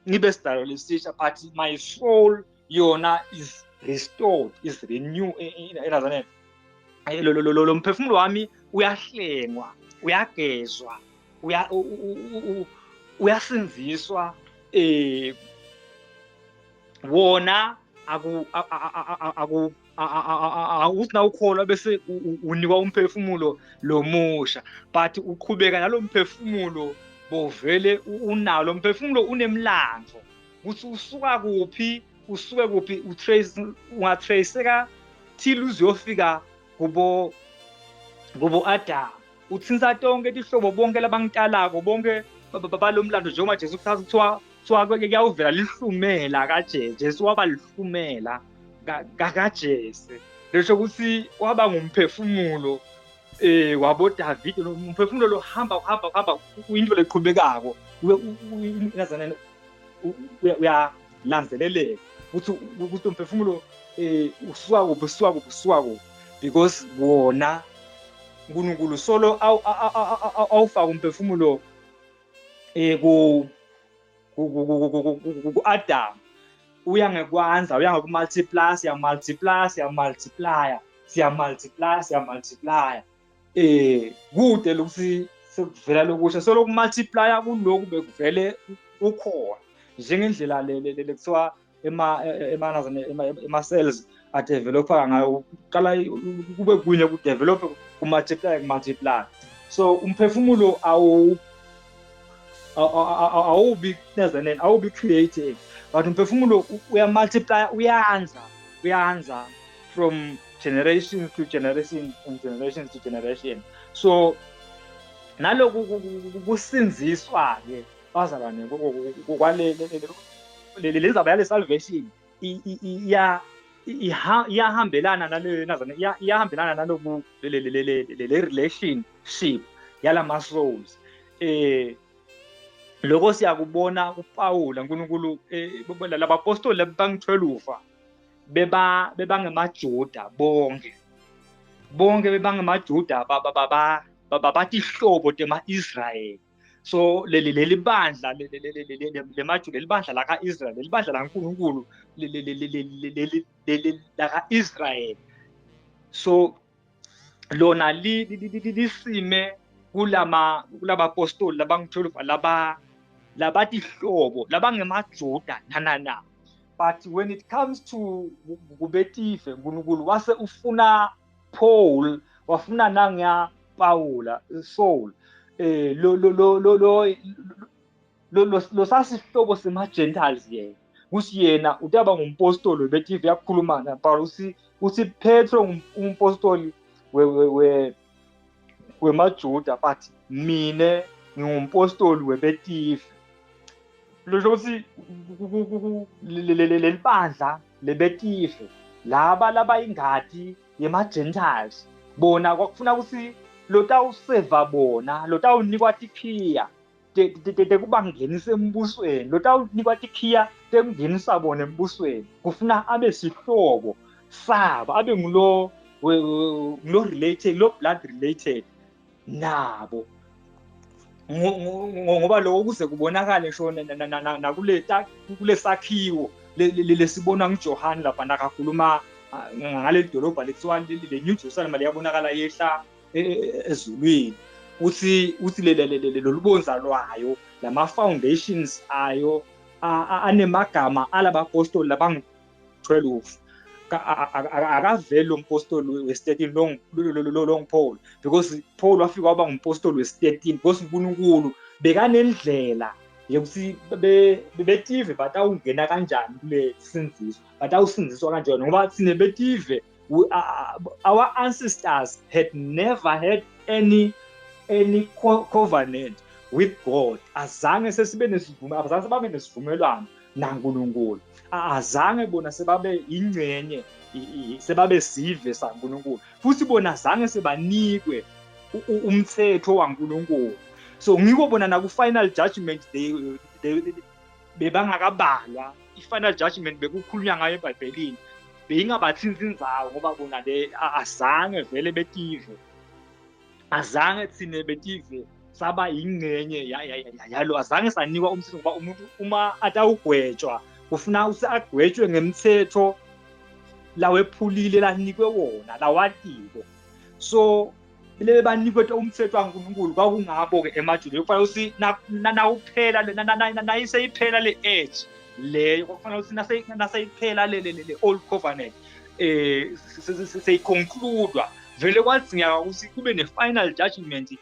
ngibe sidalo lesisha but my soul yona is restored is renewed eNazaretha lo mphefumulo wami uyahlengwa uyagezwa uyasinziswa wona awuthi ukholwa bese unikwa umphefumulo lomusha but uqhubeka nalo mphefumulo bovele unalo mphefumulo unemlandvo ukuthi usuka kuphi utrace ungatraceka till uzofika kubo Adam uthinsa tonke tihlobo bonke labangitalako bonke balomlando njengoba Jesu kuthiwa kuyawuvela lihlumela kaJesu Jesu waba lihlumela kaJesu lesho ukuthi waba ngumphefumulo wabo David umphefumulo lo hamba into leqhubekako Nazaretha uyalanzeleleka ukuthi umphefumulo usuka kuphi because wona uNkulunkulu solo awufaka umphefumulo ku Adam uya ngekwanza uya ngokumultiply siyamultiply kude lokuthi sekuvela lokusha solo kumultiply kulokhu bekuvele ukhona njengendlela le kuthiwa ema cells adevelopa ngayo uqala kube kunye ku develop ku multiply so umphefumulo awubi Nazaretha awubi created but umphefumulo uyamultiply uyanza from generation to generation and generation to generation so naloku kusinziswa ke bazalwane kwale le ndzaba yale salvation iyahambelana iyahambelana naloku le relationship yalama souls. Lokho siyakubona kuPawula uNkulunkulu labapostoli labang-12 bebangemaJuda bonke bebangemaJuda bathi hlobo tema-Israyeli. So leli bandla lemaJuda, leli bandla laka-Israyeli, leli bandla laNkulunkulu laka-Israyeli. So lona lisime kulabapostoli labang-12 labathi hlobo labangemaJuda na. But when it comes to kubetive uNkulunkulu wase ufuna Paul, wafuna nanga Pawula Saul, lo sasihlobo sema-Gentiles yena kusiyena utaba ngumpostoli webetive yakhuluma na Paul uthi Petro umpostoli wemaJuda, but mine ngingumpostoli webetive. Lo uthi leli bandla lebetive laba ingadi yema-Gentiles bona kwakufuna ukuthi lotawuseva bona, lotawunikwa tikhiya tekungenisa embusweni, lotawunikwa tikhiya tekungenisa bona embusweni, kufuna abe sihlobo sabo, abe ngulo related, lo blood related nabo. Ngoba lokho kuze kubonakale ngisho kule sakhiwo lesibona nguJohane lapha nakakhuluma ngale dolobha lekuthiwa le New Jerusalem liyabonakala yehla ezulwini, uthi lolu bonza lwayo, lama-foundations ayo anemagama alabapostoli labang-12. Akaveli lo mpostoli we-13 long Paul, because Paul wafika waba ngumpostoli we-13 because uNkulunkulu bekanendlela yokuthi betive batawungena kanjani kule sinziso, batawusindiswa kanjani, ngoba sine betive our ancestors had never had any covenant with God. Azange sesibe nesivumelwano, azange babe nesivumelwano naNkulunkulu, azange bona sebabe ingcenye, sebabe sive saNkulunkulu, futhi bona azange sebanikwe umthetho waNkulunkulu. So ngiko bona na ku final judgment bebangakabalwa, i-final judgment bekukhulunywa ngayo eBhayibhelini beyingabathinzi inzawo, ngoba bona azange vele betive, azange thine betive saba ingcenye yalo, azange sanikwa umthetho, ngoba umuntu uma atawugwetshwa kufuna ukuthi agwetshwe ngemthetho lawephulile lanikwe wona lawatiko. So bele banikwe umthetho waNkulunkulu kwakungabo-ke emaJuda, kufanele ukuthi nawuphela nayiseyiphela le age leyo, kufanele ukuthi naseyiphela le old covenant seyiconcludwa, vele kwadzingeka ukuthi kube ne-final judgment,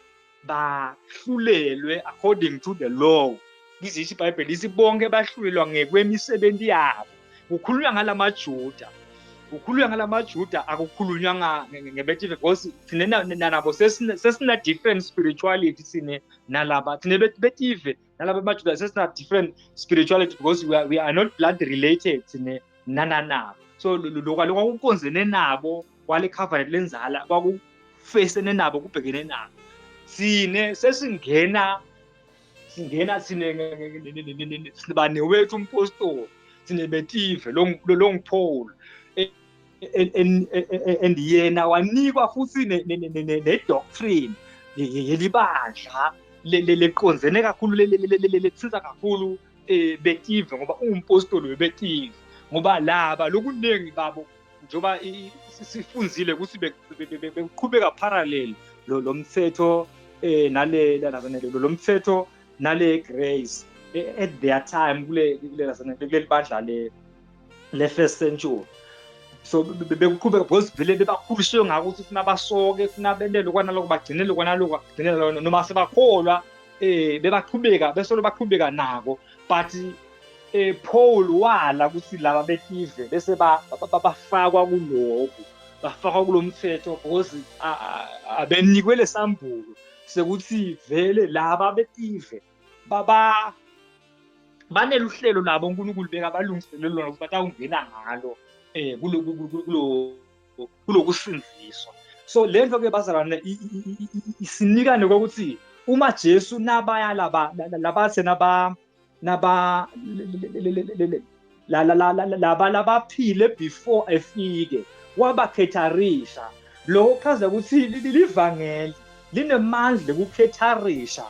bahlulelwe according to the law. Izisho iBhayibheli lithi bonke bahlulelwa ngekwemisebenzi yabo. Kukhulunywa ngalamaJuda, akukhulunywa ngebetive, because thine nabo sesina different spirituality, thine nalaba thine betive nalaba bamaJuda sesina different spirituality, because we are not blood related thine nabo. So lokho kwakukonzene nabo kwale covenant lenzala, kwakufesene nabo, kubhekene nabo. Thine sesingena sibane wethu umpostoli, thine betive long Paul, and yena wanikwa futhi ne-doctrine yelibandla leqonzene kakhulu, lethiza kakhulu betive, ngoba umpostoli webetive, ngoba laba lokuningi babo njoba sifunzile ukuthi beqhubeka parallel lo mthetho lo mthetho nale grace at their time kule bandla le first century. So beqhubeka because vele bebakhuliswe ngako ukuthi funa basoke, funa bendele kwanaloko bagcinele kwanaloko, bagcinele noma sebakholwa bebaqhubeka besolo baqhubeka nako. But Paul wala ukuthi laba betive bese bafakwa kuloko, bafakwa kulomthetho, because abenikwe lesambulo sekuthi vele laba betive baneluhlelo labo uNkulunkulu bekabalungiselele lona ukuthi batawungena ngalo kulokusindiswa. So lento ke bazalwane isinikane kokuthi uma Jesu nabaya labathe labaphile before efike wabakhetharisha. Lokho kuchaza ukuthi livangeli linemandla ukukhetharisha,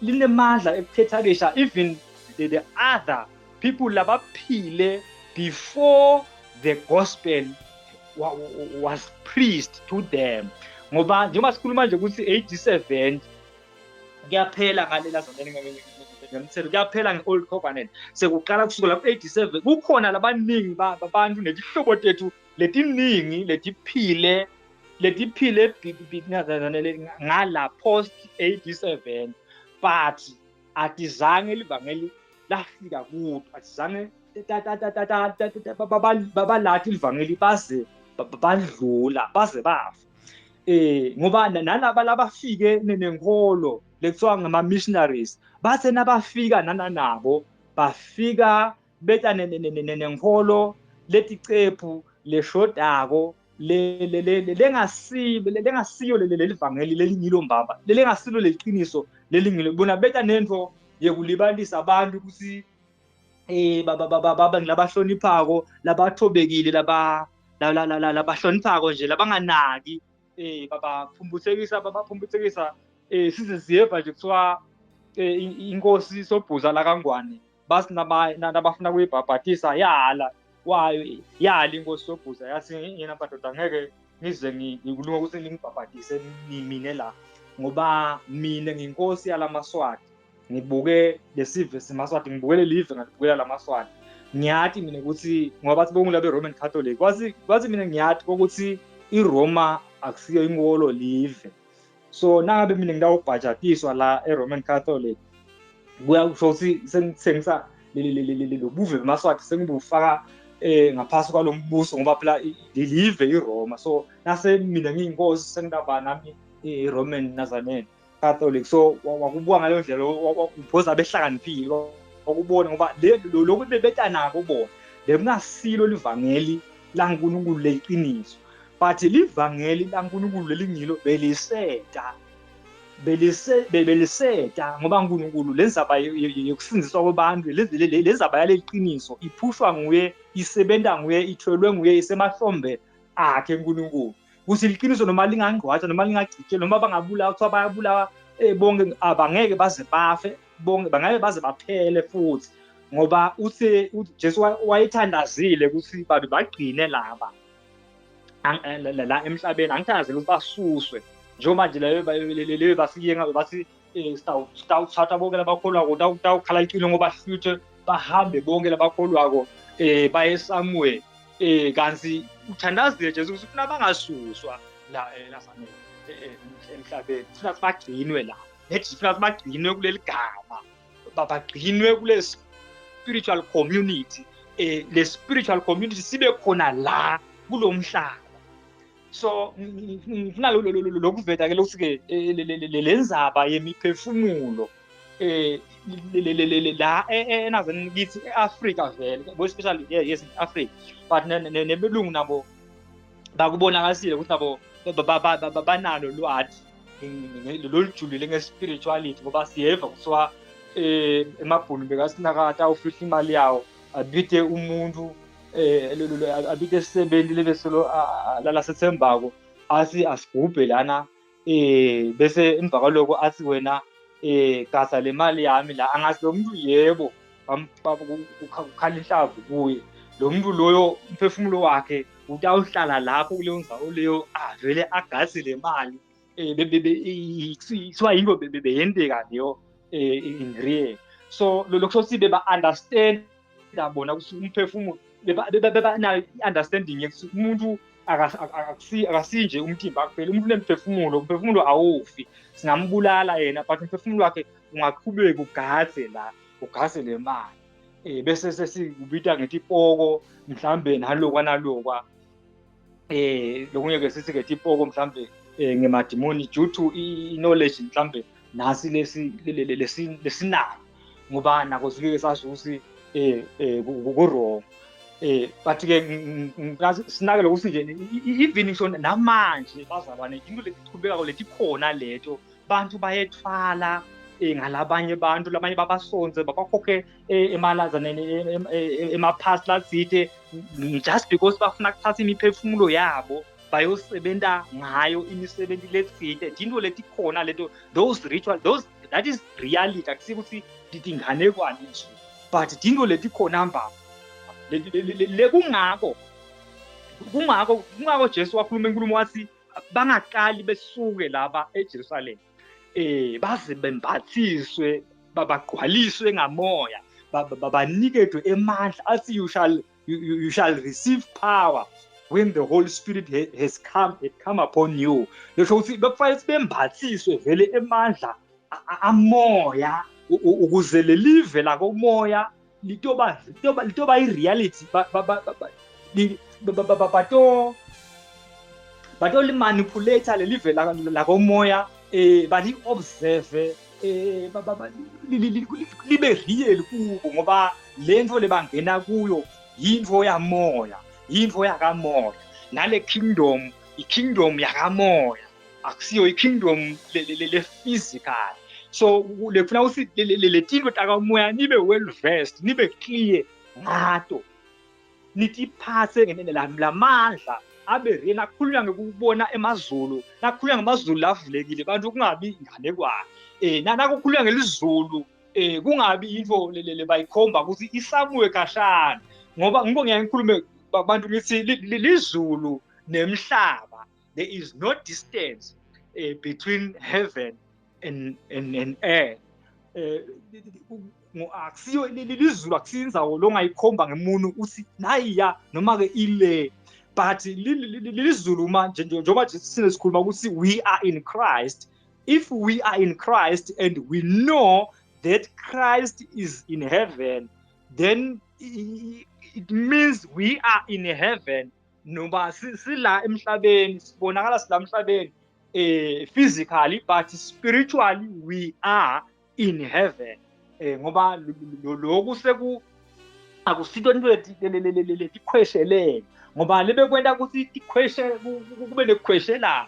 linemandla ekukhetharisha even the other people labaphile before the gospel was preached to them. Ngoba njengoba sikhuluma nje ukuthi 87 kuyaphela ngalela zonke kuyaphela nge-Old Covenant, sekuqala kusukela ku-87 kukhona labaningi babantu nezihlobo tethu letiningi letiphile ngala post 87, but atizange livangeli lafika kubo, atizange babalathi livangeli baze badlula baze bafa. Ngoba nalaba labafike nenkolo lekuthiwa ngama-missionaries bathe nabafika nabo bafika beta nenkolo leticephu leshodako lengasiyo lelivangeli lelingilo mbaba, lengasilo leqiniso lelingilo. Bona beta nento yekulibalisa abantu ukuthi baba labahloniphako, labathobekile, labahloniphako nje, labanganaki, babaphumbutsekisa size siyeva nje kuthiwa inkosi Sobhuza laKangwane basi nabafuna kuyibhabhatisa yala inkosi Sobhuza yathi yena madoda ngeke ngize ngikhuluma ukuthi ngibhabhatise mina la, ngoba mina ngiyinkosi yalamaswati, ngibuke lesive simaswati, ngibukele live ngibukela lamaswati. Ngiyathi mina ukuthi ngoba bathi bongula be-Roman Catholic, kwazi mina ngiyathi ukuthi iRoma akusiyo inkolo live. So nangabe mina ngidawubhajatiswa la e-Roman Catholic, kuyasho ukuthi sengisa lobuve bemaswati sengibufaka ngaphasi kwalo mbuso, ngoba phela live iRoma. So nase mina ngiyinkosi sengidaba nami i-Roman Nazarene Catholic. So wakubuka ngaleyo ndlela uphoza behlakaniphile wakubona, ngoba lokhu bebeta nako bona bekungasilo livangeli laNkulunkulu leqiniso, but livangeli laNkulunkulu lelingilo beliseta ngoba uNkulunkulu lenzaba yokusindiswa kwabantu, lenzaba yaleqiniso iphushwa nguye, isebenta nguye, ithelwe nguye, isemahlombe akhe uNkulunkulu. Kuthi liqiniso noma lingangqwatsha noma lingagcitshelwa noma bangabulawa, kuthiwa bayabulawa bonke, abangeke baze bafe bonke, bangeke baze baphele futhi, ngoba uthi Jesu wayethandazile ukuthi babe bagcine laba la emhlabeni, angithandazile ukuthi basuswe njengoba nje leyo bafike ngabe bathi sitawuthatha bonke labakholwako, tawukhala icilo ngoba futhi bahambe bonke labakholwako baye eSamuel. Kanti uthandazile Jesu ukuthi ufuna bangasuswa la emhlabeni, ufuna bagcinwe la, nethi ufuna bagcinwe kuleli gama, bagcinwe kule spiritual community, le spiritual community sibe khona la kulo mhlaba. So ngifuna lokuveta ke lokuthi ke lenzaba yemiphefumulo la enazini kithi eAfrika vele, especially yes in Africa, but nebelungu nabo bakubonakalisile ukuthi nabo banalo lwathi lolujulile ngespirituality, ngoba siyeva kuthiwa emabhunu bekasinakata ufihla imali yawo abide umuntu abide sebenzi lebeselo lalasethembako athi asigubhe lana bese emva kwaloko athi wena gasa le mali yami la, angathi lo muntu yebo ukhala inhlavu kuye, lo muntu loyo umphefumulo wakhe utawuhlala lapho kuleyo ndzawo leyo vele agasi le mali kuthiwa yinto beyenteka leyo in real. So lokho sithi beba-understand bona ukuthi umphefumulo beba understanding yokuthi umuntu akasinje umtimba kuphela, umuntu unemphefumulo, umphefumulo awufi, singambulala yena but umphefumulo wakhe ungaqhubeka ugase le mali, bese sesikubita ngethi ipoko mhlambe nalokwa lokunye ke sithi ngethi ipoko mhlambe ngemadimoni due to knowledge mhlambe nasi lesinayo. ngoba nako sike sasho ukuthi ku-wrong. But ke sinakele ukuthi nje even ngisho namanje bazalwane into letichubeka letikhona leto bantu bayethwala ngalabanye bantu labanye babasonze babakhokhe emalazaneni emaphasi latsite just because bafuna kuthatha imiphefumulo yabo bayosebenta ngayo imisebenzi letsite into letikhona leto those ritual that is reality akusiko ukuthi dinganekwane nje but into letikhona mba kungako Jesu wakhuluma inkulumo wathi bangaqali besuke laba eJerusalem baze bembathiswe babagqwaliswe ngamoya babanikedwe emandla athi you shall receive power when the Holy Spirit has come upon you. Lesho ukuthi bekufanele bembathiswe vele emandla amoya ukuze lelive la komoya litoba i-reality bato limanipulate lelive la komoya bali-observe libe real kubo ngoba lento lebangena kuyo yinto yamoya yinto yakamoya nale kingdom i-kingdom yakamoya akusiyo i-kingdom le-physical. So lekufuna ukuthi le tinto takamoya nibe well versed nibe clear ngato nitiphase lamandla abe real nakhulunywa ngekubona emazulu nakhulunywa ngamazulu lavulekile bantu kungabi inganekwane nakukhulunywa ngelizulu kungabi into lebayikhomba ukuthi isamuwe kashana ngoba ngibonge ngikhulume bantu ngithi lizulu nemhlaba there is no distance between heaven and earth. Akusiyo lizulu akusiyo indzawo longayikhomba ngemuntu uthi nayiya noma ke ile but lizulu manje njengoba sikhuluma ukuthi we are in Christ. If we are in Christ and we know that Christ is in heaven, then it means we are in heaven. Noma sila emhlabeni sibonakala sila emhlabeni physically but spiritually we are in heaven. Ngoba lokhu seku akusito into letikhweshelene ngoba lebe kwenda ukuthi tikhweshe kube nekhweshela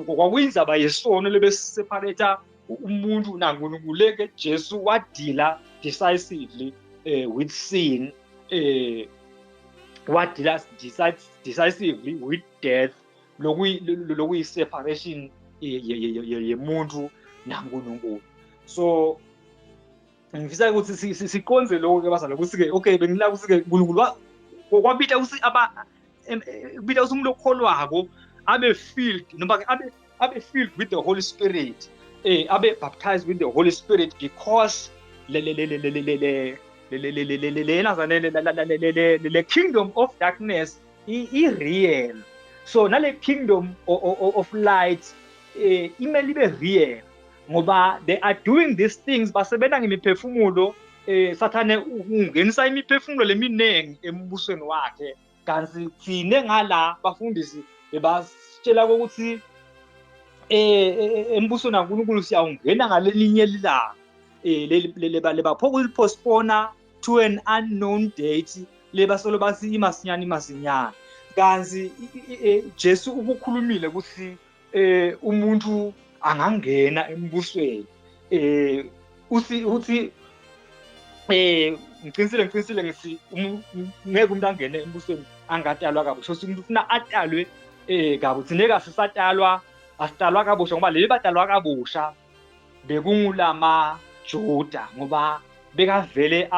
kwakuyindzaba yesono lebe separate umuntu naNkulunkulu ke Jesu wadila decisively with sin wadila decisively with death lokuyi separation yemuntu naNkulunkulu. So ngifisa ukuthi siqonze lokho ke bazalwane ukuthi ke okay bengila ukuthi ke uNkulunkulu kwabita ukuthi kubita ukuthi umuntu okholwako abe filled noma ke abe filled with the Holy Spirit abe baptized with the Holy Spirit because the kingdom of darkness is real. So nale kingdom of light imele ibe real ngoba they are doing these things basebenta ngemiphefumulo sathane ungenisa imiphefumulo leminengi embusweni wakhe kanti thine ngala bafundisi bebasitshela ukuthi embusweni kaNkulunkulu siyawungena ngalelinye ilanga lebaphoka ukupostpone to an unknown date lebasolo basi imasinyana kanti Jesu ukukhulumile ukuthi umuntu angangena embusweni uthi ngiqinisile ngithi ngeke umuntu angene embusweni angatalwa kabusha umuntu ufuna atalwe kabusha ngeke asitalwa kabusha ngoba leli batalwa kabusha bekungulama Juda ngoba bekavele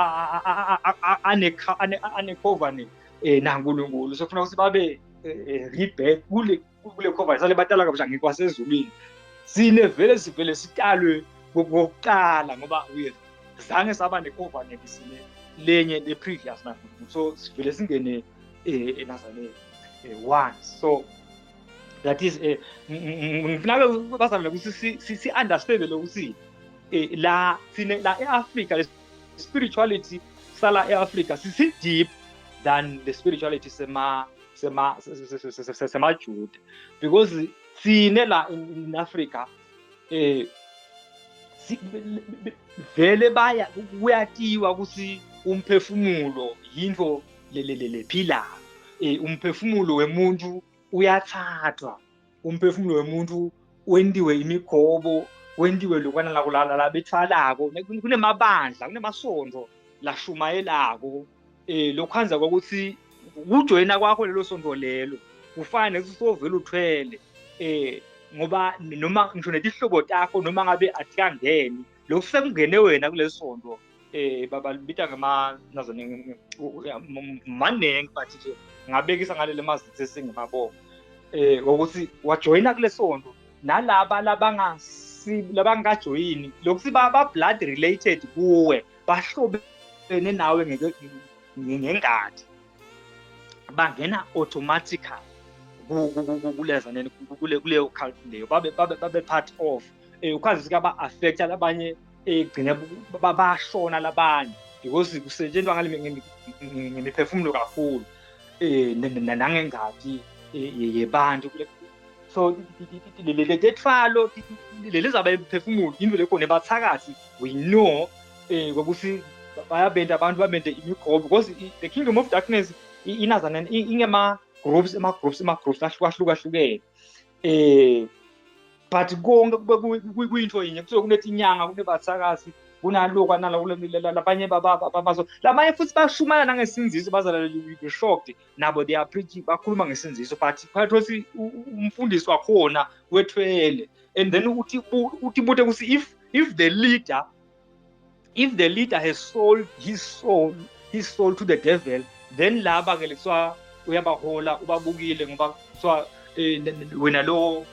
ane covenant naNkulunkulu sokufuna ukuthi babe rebirth kule covenant sale batalwa kabusha ngikwasezulwini sine vele sivele sitalwe ngokuqala ngoba zange saba ne-covenant sine lenye le previous naNkulunkulu so sivele singene eNazareth once. So that is ngifuna bazalwane ukuthi si understand lokuthi la sine la eAfrica spirituality sala eAfrica sisi deep than the spirituality sema Juda because sine la in Africa vele baya kuyatiwa ukuthi umphefumulo yinto lephilayo. Umphefumulo wemuntu uyathathwa, umphefumulo wemuntu wendiwe imigobo, wendiwe lokwana la bethwalako. Kunemabandla, kunemasonto lashumayelako. Lokwenza kokuthi ukujoyina kwakho lelo sonto lelo kufane usovela uthwele, ngoba noma ngisho netihlobo takho noma ngabe atikangeni lokhu sekungene wena kulesi sonto, babalibita manengi but nje ngabekisa ngalele mazwi sesingemabomo, ukuthi wajoyina kule sonto nalaba labangajoyini lokhu ba-blood related kuwe, bahlobene nawe ngengadi, bangena automatically kuleyo cult leyo, babe part of, ukwazi ukuthi aba-affecta labanye, gcine bashona labanye because kusetshenziswa ngemiphefumulo kakhulu, nangengadi yebantu. So lethwalo lelizabe imiphefumulo into lekhona bathakathi, we know ukuthi bayabenda abantu bamende imigobo because the kingdom of darkness inazana ingema-groups ahlukahlukene, but konke kube kuyinto yinye. Kusuke kunetinyanga, kunebathakathi, kunalokwa labanye babazo, labanye futhi bashumana nangesinziso, bazala be shocked nabo, they are preaching, bakhuluma ngesinziso, but phakathi umfundisi wakhona wethwele. And then uthi bude ukuthi if the leader has sold his soul to the devil, then laba ke lekuthiwa uyabahola, ubabukile ngoba kuthiwa wena lo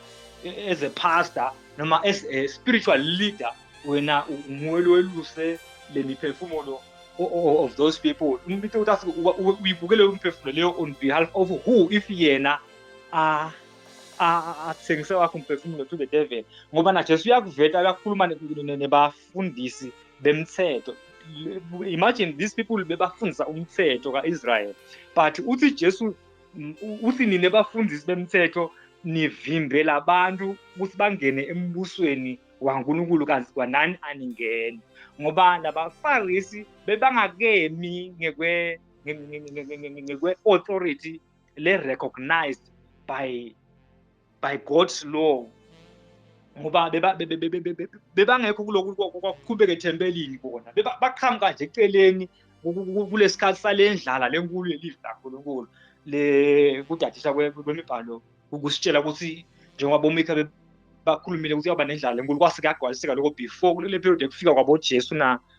as a pastor noma as a spiritual leader, wena umwelweluse le miphefumulo of those people. Umuntu uthi uyibukele umphefumulo leyo on behalf of who? If yena athengise wakho umphefumulo to the devil, ngoba na Jesu uyakuveta, uyakhuluma nebafundisi bemthetho. Imagine these people bebafundisa umthetho ka-Israel, but uthi Jesu uthi nine bafundisi bemthetho nivimbela abantu ukuthi bangene embusweni waNkulunkulu, kanti kwanani aningene, ngoba nabaFarisi bebangakemi ngekwe-authority le-recognized by God's law, ngoba bebangekho kulokhu kwakuqhubeka ethempelini. Bona baqhamuka nje eceleni kulesikhathi salendlala lenkulu yelizwi laNkulunkulu kudadisa kwemibhalo ukusitshela ukuthi njengoba boMikha bakhulumile ukuthi yaba nendlala lenkulu, kwasekagcwaliseka lokho before kule period ekufika kwaboJesu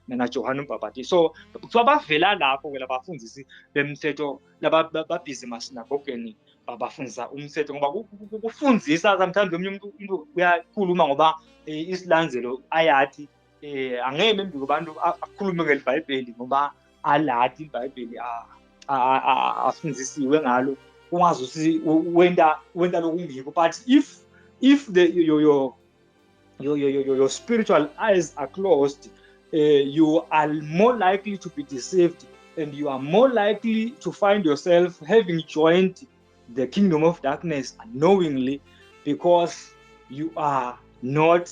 naJohane uMbhaphathizi. So kuthiwa bavela lapho-ke labafundisi bemthetho babhizi emasinagogeni babafundisa umthetho, ngoba kufundisa sometimes omunye umuntu uyakhuluma ngoba isilandzelo ayathi, angeke membi kubantu akhulume ngelibhayibheli ngoba alathi iBhayibheli afundisiwe ngalo, ungazi ukuthi wenda lokungikho. But if your spiritual eyes are closed, you are more likely to be deceived, and you are more likely to find yourself having joined the kingdom of darkness unknowingly, because you are not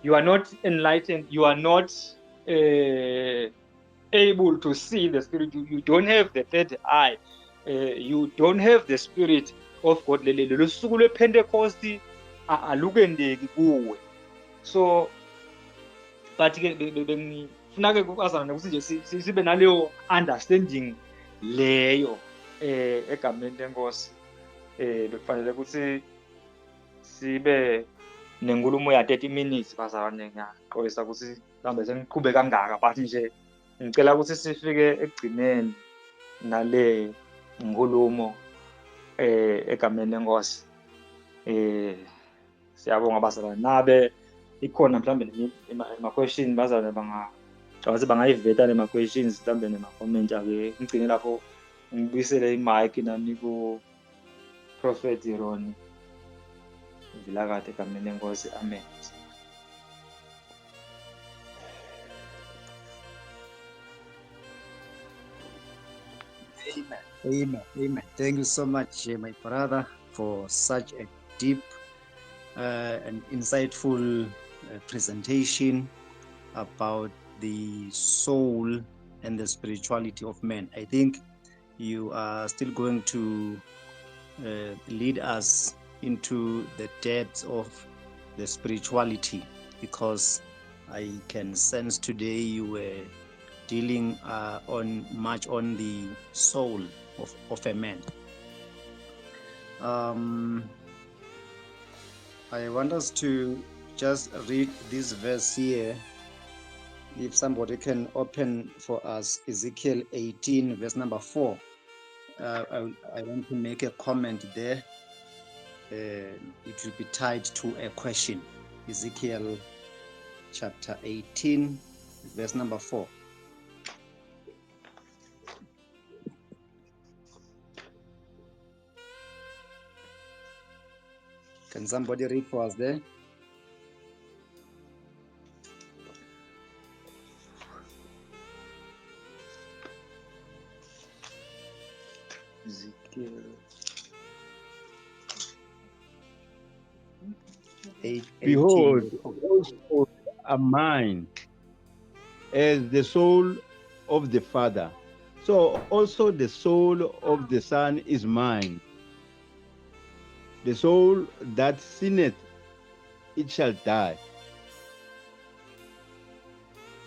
you are not enlightened, you are not able to see the spirit, you don't have the third eye, you don't have the spirit of God. Lelo suku lwePentecost alukendeki kuwe. So but ke bengifuna ke ukazana ukuthi nje sibe naleyo understanding leyo egameni lenkosi, bekufanele ukuthi sibe nenkulumo ya 30 minutes bazalwane. Ngiyaxolisa ukuthi mhlambe sengiqhube kangaka, but nje ngicela ukuthi sifike ekugcineni nale nkulumo egameni lenkosi. Siyabonga bazalwane, nabe ikhona mhlambe ama-question bazalwane bangayiveta nema-questions mhlambe nema-comment ake. Ngigcine lapho ngibuyisele i-mic nami ku-Prophet Ron Vilakazi egameni lenkosi. Amen. Amen. Thank you so much, my brother, for such a deep an insightful presentation about the soul and the spirituality of man. I think you are still going to lead us into the depths of the spirituality, because I can sense today you were dealing much on the soul of a man. I want us to just read this verse here. If somebody can open for us Ezekiel 18, verse number 4. I want to make a comment there. It will be tied to a question. Ezekiel chapter 18, verse number 4. Can somebody read for us there? Ezekiel. 18. Behold, all souls are mine, as the soul of the Father. So also the soul of the Son is mine. The soul that sinneth, it shall die.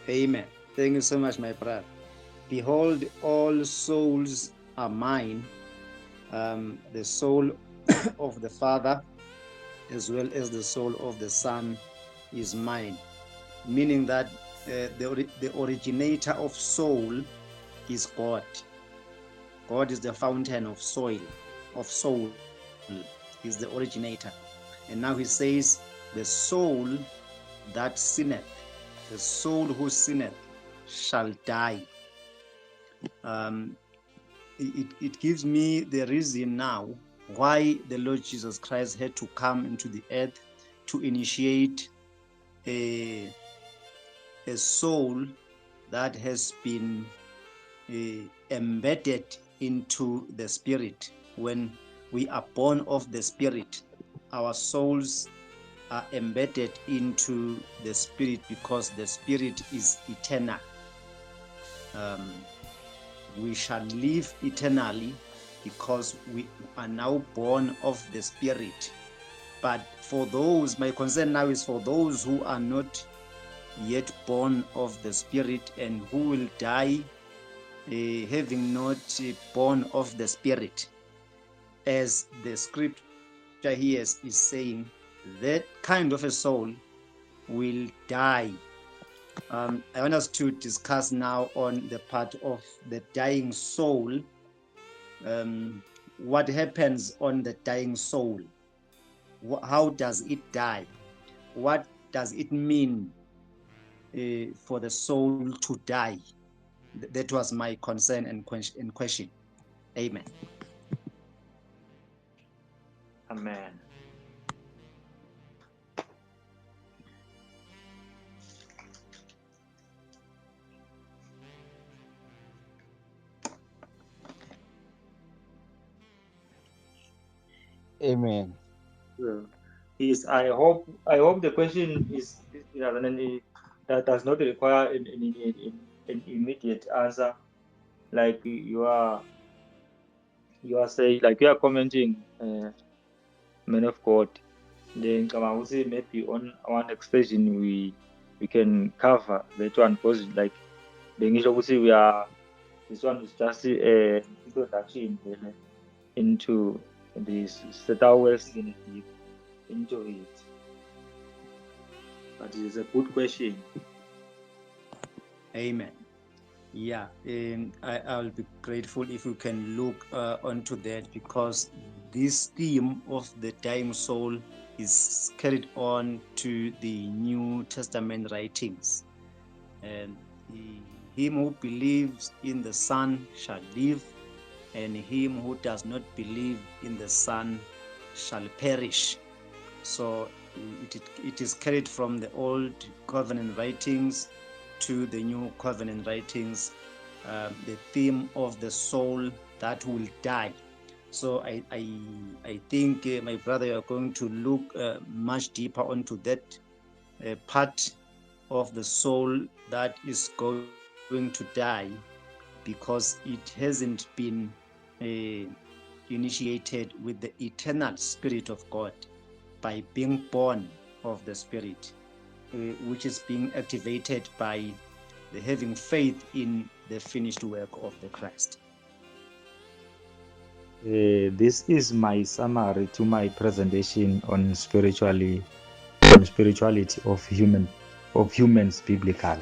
Amen. Thank you so much, my brother. Behold, all souls are mine. The soul of the Father as well as the soul of the Son is mine. Meaning that the originator of soul is God. God is the fountain of soul. Is the originator. And now he says, the soul that sinneth, the soul who sinneth shall die. It gives me the reason now why the Lord Jesus Christ had to come into the earth to initiate a soul that has been embedded into the spirit. When we are born of the spirit, our souls are embedded into the spirit because the spirit is eternal. We shall live eternally because we are now born of the spirit. But for those, my concern now is for those who are not yet born of the spirit and who will die having not born of the spirit. As the scripture here is saying, that kind of a soul will die. I want us to discuss now on the part of the dying soul. What happens on the dying soul? How does it die? What does it mean for the soul to die? That was my concern and question. Amen. Amen. Amen. Well, I hope the question is that does not require an immediate answer. Like you are saying, like you are commenting, man of God. Then I would say maybe on one expression we can cover that one, because like the English would say this one is just an introduction into this set our deep into it. But it is a good question. Amen. Yeah, I'll be grateful if you can look onto that, because this theme of the dying soul is carried on to the New Testament writings. And him who believes in the Son shall live, and him who does not believe in the Son shall perish. So it is carried from the Old Covenant writings to the New Covenant writings, the theme of the soul that will die. So I think, my brother, you are going to look much deeper onto that part of the soul that is going to die, because it hasn't been uh, initiated with the eternal Spirit of God by being born of the Spirit, which is being activated by the having faith in the finished work of the Christ. This is my summary to my presentation on spirituality of humans biblical.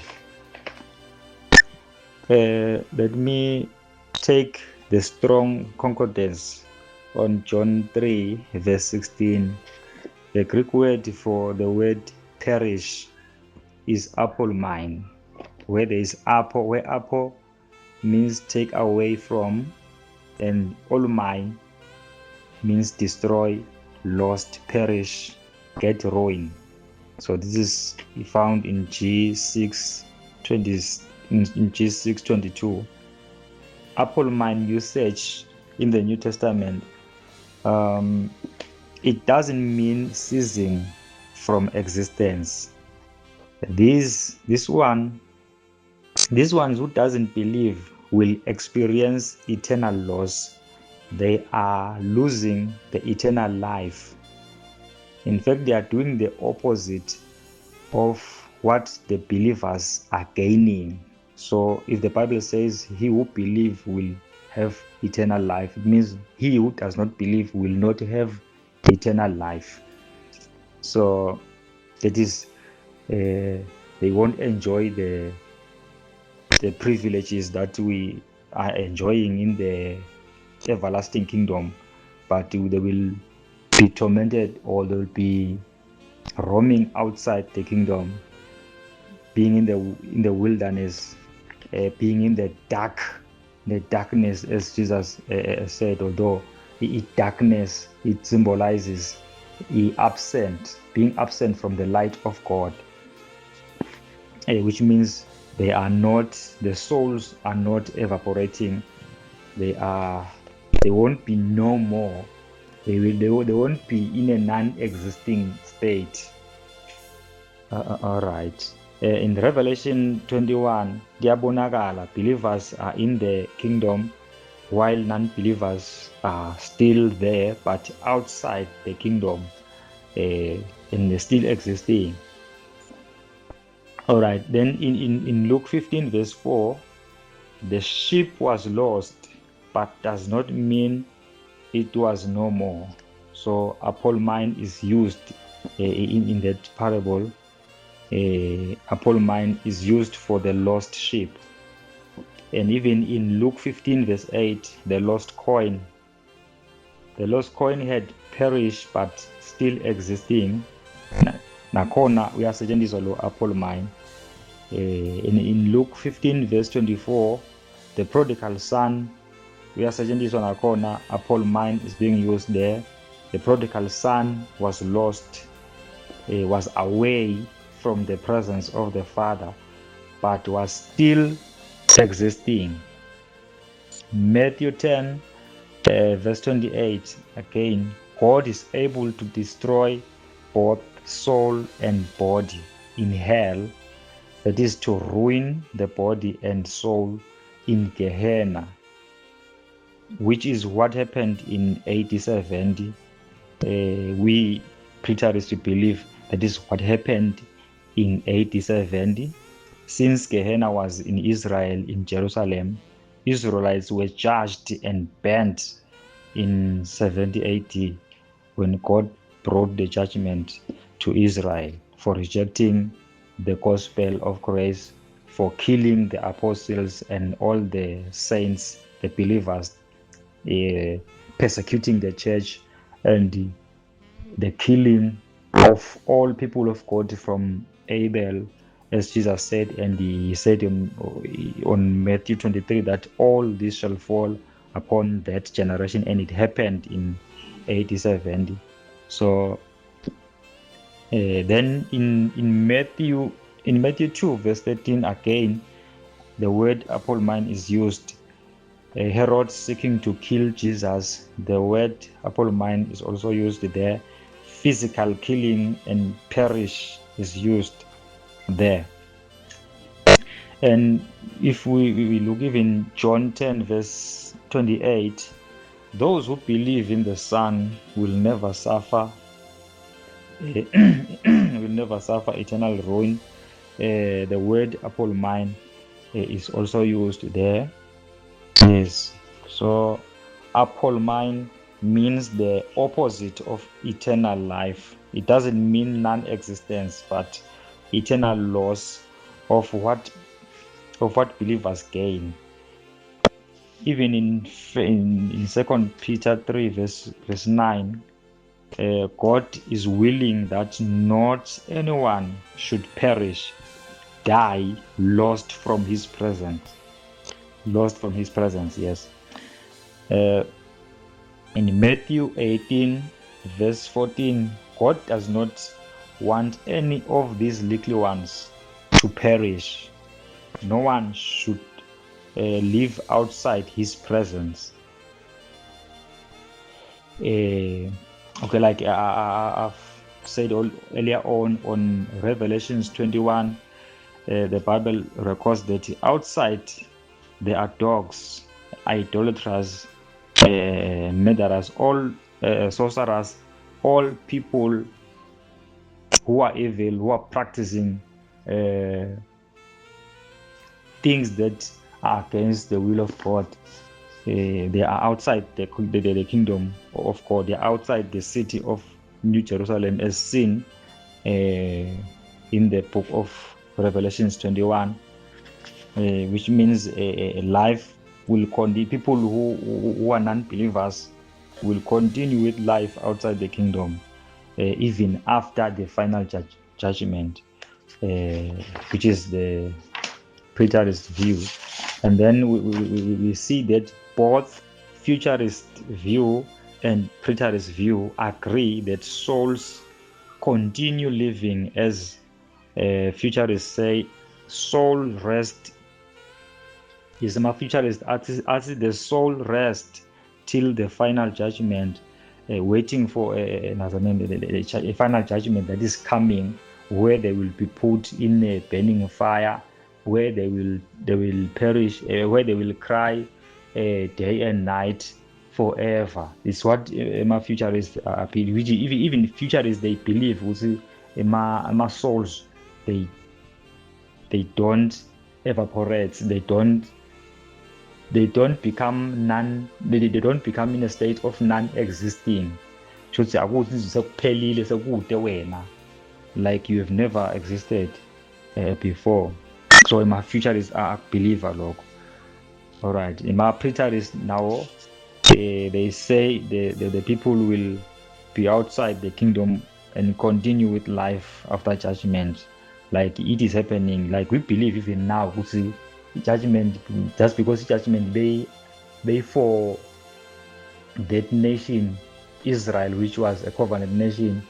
Let me take the strong concordance on John 3 verse 16. The Greek word for the word perish is apolmine, where there is apple, where apple means take away from, and olmine means destroy, lost, perish, get ruined. So this is found in G6:20, in G6:22. Apolmine usage in the New Testament, it doesn't mean ceasing from existence. These ones who doesn't believe will experience eternal loss. They are losing the eternal life. In fact, they are doing the opposite of what the believers are gaining. So if the Bible says he who believes will have eternal life, it means he who does not believe will not have eternal life. So that is, they won't enjoy the privileges that we are enjoying in the everlasting kingdom, but they will be tormented, or they will be roaming outside the kingdom, being in the wilderness, being in the darkness, as Jesus said. Although darkness, it symbolizes being absent from the light of God, which means the souls are not evaporating. They won't be no more. They won't be in a non-existing state. All right. In Revelation 21, diabonagala, believers are in the kingdom, while non-believers are still there, but outside the kingdom, and they're still existing. All right. Then in Luke 15 verse 4, the sheep was lost, but does not mean it was no more. So apolmine is used in that parable. Apolmine is used for the lost sheep. And even in Luke 15 verse 8, the lost coin had perished but still existing. Nakhona uyasetshenziswa lo apolmine. In Luke 15 verse 24, the prodigal son uyasetshenziswa nakhona, apolmine is being used there. The prodigal son was lost, was away from the presence of the Father, but was still existing. Matthew 10 verse 28, again, God is able to destroy both soul and body in hell, that is to ruin the body and soul in Gehenna, which is what happened in AD 70. We preterists believe that is what happened in AD 70. Since Gehenna was in Israel, in Jerusalem, Israelites were judged and burnt in 70 AD when God brought the judgment to Israel for rejecting the gospel of grace, for killing the apostles and all the saints, the believers, persecuting the church, and the killing of all people of God from Abel, as Jesus said. And he said on Matthew 23 that all this shall fall upon that generation, and it happened in AD 70. So then in Matthew 2 verse 13, again the word apolmine is used. Herod seeking to kill Jesus. The word apollumein is also used there. Physical killing and perish is used there. And if we look even John 10 verse 28, those who believe in the Son will never suffer will never suffer eternal ruin. The word apollumein is also used there. Yes. So apollumein means the opposite of eternal life. It doesn't mean non-existence, but eternal loss of what believers gain. Even in 2 Peter 3 verse 9, God is willing that not anyone should perish, die, lost from his presence. Lost from his presence, yes. In Matthew 18 verse 14, God does not want any of these little ones to perish. No one should live outside his presence. Okay, like I've said earlier on Revelations 21, the Bible records that outside there are dogs, idolaters, murderers, all sorcerers, all people who are evil, who are practicing things that are against the will of God. They are outside the kingdom of God. They are outside the city of New Jerusalem, as seen in the book of Revelations 21, which means life will continue. People who are non-believers will continue with life outside the kingdom, even after the final judgment, which is the preterist view. And then we see that both futurist view and preterist view agree that souls continue living, as futurists say, soul rest. Yes, my futurist as the soul rest till the final judgment, waiting for a final judgment that is coming, where they will be put in a burning fire, where they will perish, where they will cry day and night forever. It's what my futurists appeal. Which even futurists, they believe my souls they don't evaporate. They don't become they don't become in a state of non-existing. Like you have never existed before. So my futurist are believer logo. All right. In my preterist now, they say the people will be outside the kingdom and continue with life after judgment, like it is happening. Like we believe even now, we see judgment, just because judgment they for that nation Israel, which was a covenant nation,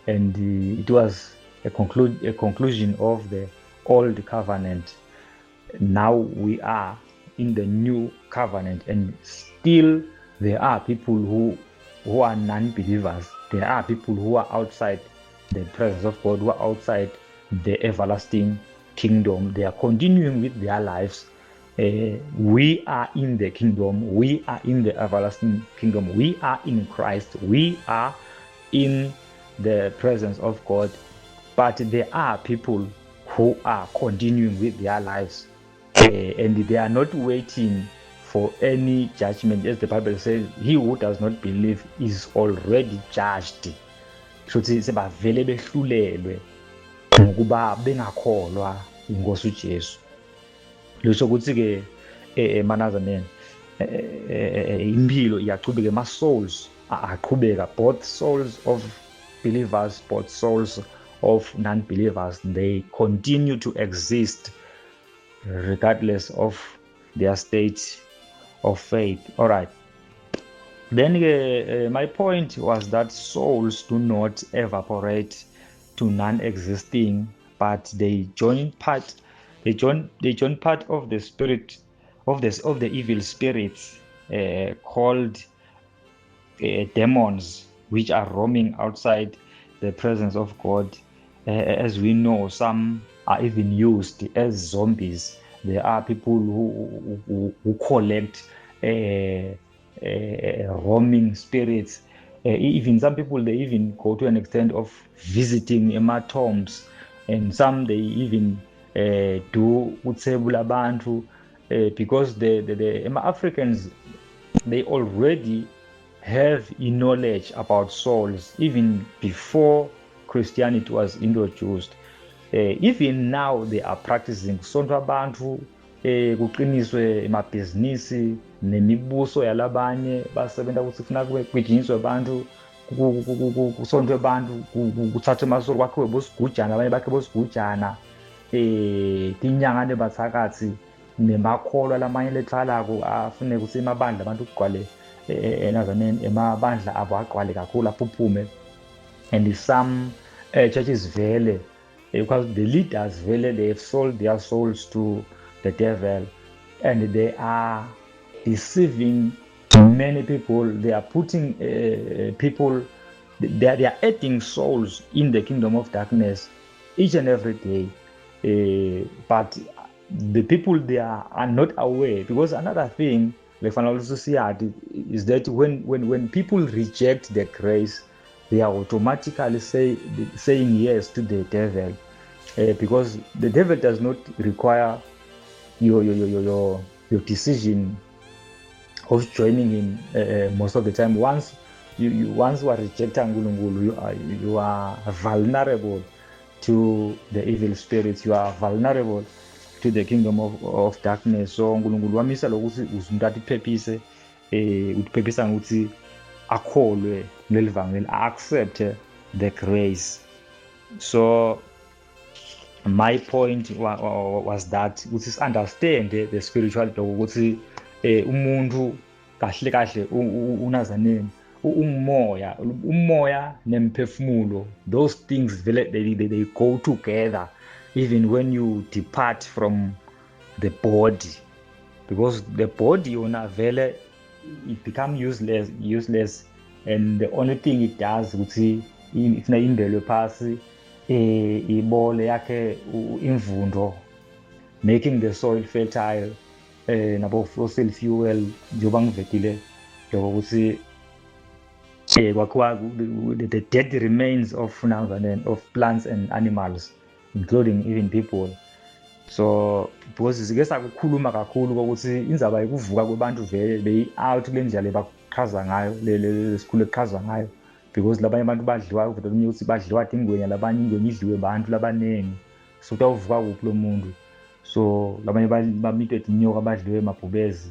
and it was a conclusion of the old covenant. Now we are in the new covenant, and still there are people who are non-believers. There are people who are outside the presence of God, who are outside the everlasting kingdom. They are continuing with their lives. We are in the kingdom. We are in the everlasting kingdom. We are in Christ. We are in the presence of God. But there are people who are continuing with their lives, and they are not waiting for any judgment. As the Bible says, he who does not believe is already judged. So sebavele behlulelwe ngokuba bengakholwa inkosi uJesu. Lusho ukuthi ke manazane impilo iyaqhubeka, ama souls aqhubeka, both souls of believers, both souls of non-believers, they continue to exist regardless of their state of faith. All right. Then my point was that souls do not evaporate to non-existing, but they join part of the spirit of the evil spirits called demons, which are roaming outside the presence of God. As we know, some are even used as zombies. There are people who collect roaming spirits. Even some people, they even go to an extent of visiting tombs, and some they even do utsebula abantu, because the Africans, they already have knowledge about souls even before Christianity was introduced. Even now they are practicing kusonto abantu, kuqiniswe emabhizinisi nemibuso yalabanye basebenza ukuthi kufuna kwejiniswe abantu, kusontwe abantu, kuthathwe amasoro kwakhiwe bosigujana, abanye bakhe bosigujana, tinyanga nebathakathi nemakholwa lamanye lethalako afune ukuthi emabandla abantu kugcwale enazaneni emabandla abo agcwale kakhulu aphuphume. And some churches vele, because the leaders vele, they have sold their souls to the devil, and they are deceiving many people. They are putting people, they are adding souls in the kingdom of darkness each and every day. But the people, they are not aware, because another thing is that when people reject the grace, they are automatically saying yes to the devil, because the devil does not require your decision of joining him most of the time. Once you are rejecting Ngulungulu, you are vulnerable to the evil spirits. You are vulnerable to the kingdom of darkness. So uNkulunkulu wamisa lokuthi umuntu atiphephise, utiphephisa ngokuthi akholwe kuleli vangeli, accept the grace. So my point was that ukuthi understand the spiritual dog, ukuthi umuntu kahle kahle unazaneni, umoya nemphefumulo, those things they go together even when you depart from the body, because the body vele it become useless, and the only thing it does ukuthi ifuna indelo phasi ibole yakhe imvundo, making the soil fertile, nabo fossil fuel njengoba ngivetile lokho ukuthi the dead remains of plants and animals, including even people. So because sike sakukhuluma kakhulu ukuthi inzaba ikuvuka kwabantu vele beyi-out kule ndlela bachaza ngayo, lesikhulu ekuchazwa ngayo, because labanye abantu badliwa uvela omunye ukuthi badliwa ingwenya, labanye ingwenya idliwe abantu labanengi. So kutawuvuka kuphi lo muntu? So labanye bamitwe inyoka badliwe emabhubezi,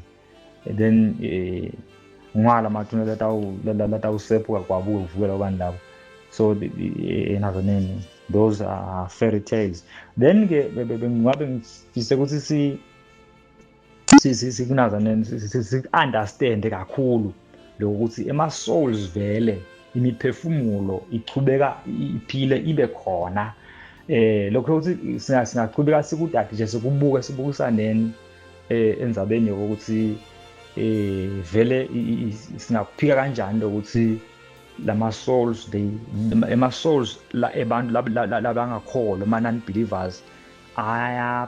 and then ngwala matuna latawusephuka kwabuke kuvukela abantu labo. So enazaneni, those are fairy tales. Then ke ngabe ngifise ukuthi sikunazaneni si-understand kakhulu lokuthi ema-souls vele imiphefumulo ichubeka iphile ibe khona. Lokho ukuthi singachubeka sikudade nje sikubuke sibukisaneni enzabeni yokuthi vele singakuphika kanjani lokuthi lama-souls ema-souls abantu labangakholwa, ama-non-believers,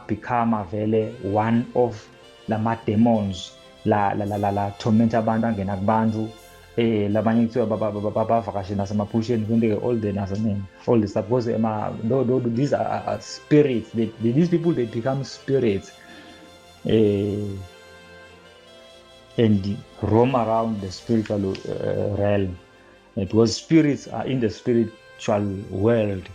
become vele one of lama-demons la torment abantu angena kubantu, labanye kuthiwa bavakashe nasemaphusheni kwenteke all the stuff, because these are spirits. These people, they become spirits and roam around the spiritual realm, because spirits are in the spiritual world,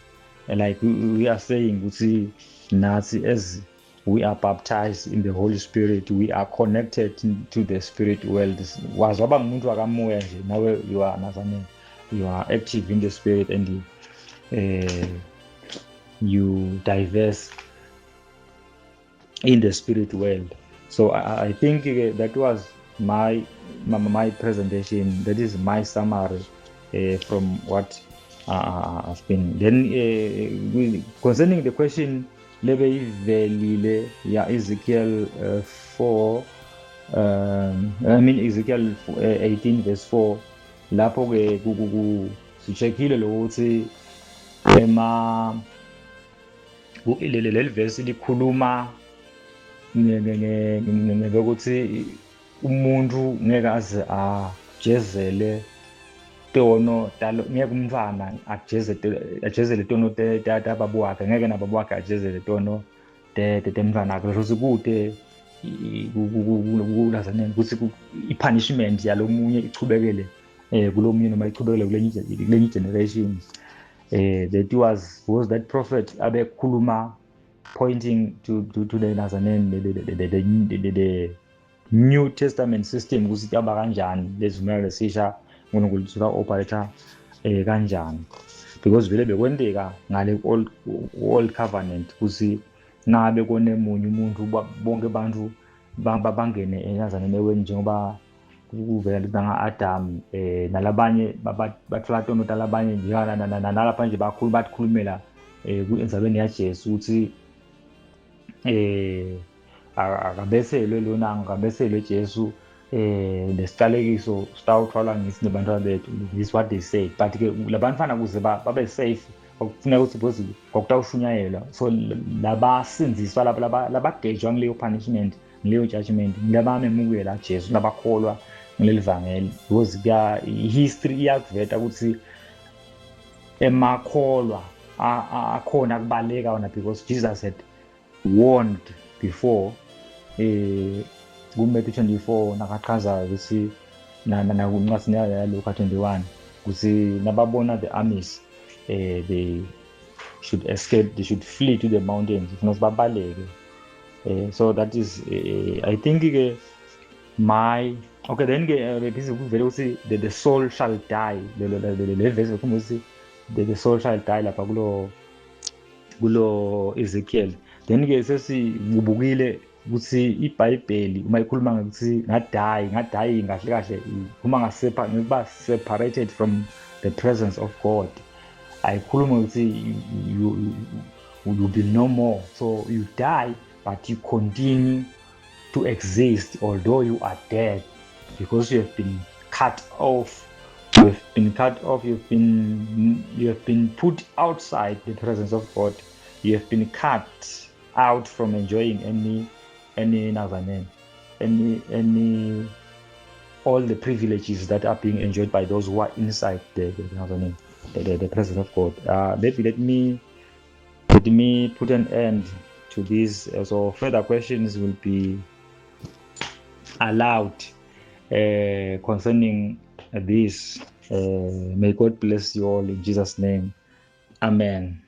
and like we are saying, we see Nazi, as we are baptized in the Holy Spirit, we are connected to the spirit world. Wazwaba umuntu wakamoya nje, nawe you are active in the spirit, and you diverse in the spirit world. So I think that was my presentation. That is my summary from what has been. Then concerning the question lebe ivelile ya Ezekiel 4 Ezekiel 18 verse 4 lapho ke sicheckile lokuthi leli verse likhuluma ngokuthi umuntu ngeke aze ajezele tono ngeke umntwana ajezele tono tababa wakhe, ngeke nababa wakhe ajezele tono temntwana wakhe. Kusho kude ukuthi i-punishment yalomunye ichubekele kulomunye noma ichubekele kulenye generation. That was that prophet abekhuluma pointing to the New Testament system ukuthi yaba kanjani lezimela lesisha uNkulunkulu suka operator kanjani, because vele bekwenteka ngale old covenant ukuthi ngabe konemunye umuntu bonke abantu bangene enazaneni eweni njengoba kuvela nga-Adam nalabanye bathola tono talabanye nalapha nje bakhulumela endzabeni yaJesu ukuthi akabeselwe lona, akabeselwe Jesu nesiqalekiso sitawuthwala ngisi nebantwana bethu. This is what they say, but ke labantwana kuze babe safe kufuneka ukuthi because kwakutawushunyayelwa, so labasinziswa labagejwa ngileyo punishment ngileyo judgment ngilabamemukela Jesu labakholwa ngileli vangeli, because history iyakuveta ukuthi emakholwa akhona kubaleka wona, because Jesus had warned before kuMatthew 24 nakaqhaza ukuthi nakuncwadi yaLuka 21 ukuthi nababona the armies they should escape, they should flee to the mountains kufanele babaleke. So that is I think ke okay then ke kuvele ukuthi the soul shall die, le verse ekhuluma ukuthi the soul shall die lapha kulo Ezekiel. Then ke sesibukile ukuthi iBhayibheli uma ikhuluma ngokuthi ngadayi kahle kahle uma ngaba separated from the presence of God, ayikhuluma ukuthi you will be no more, so you die but you continue to exist although you are dead, because you have been cut off, you have been put outside the presence of God, you have been cut out from enjoying all the privileges that are being enjoyed by those who are inside the presence of God. Maybe let me put an end to this, so further questions will be allowed concerning this. May God bless you all in Jesus' name. Amen.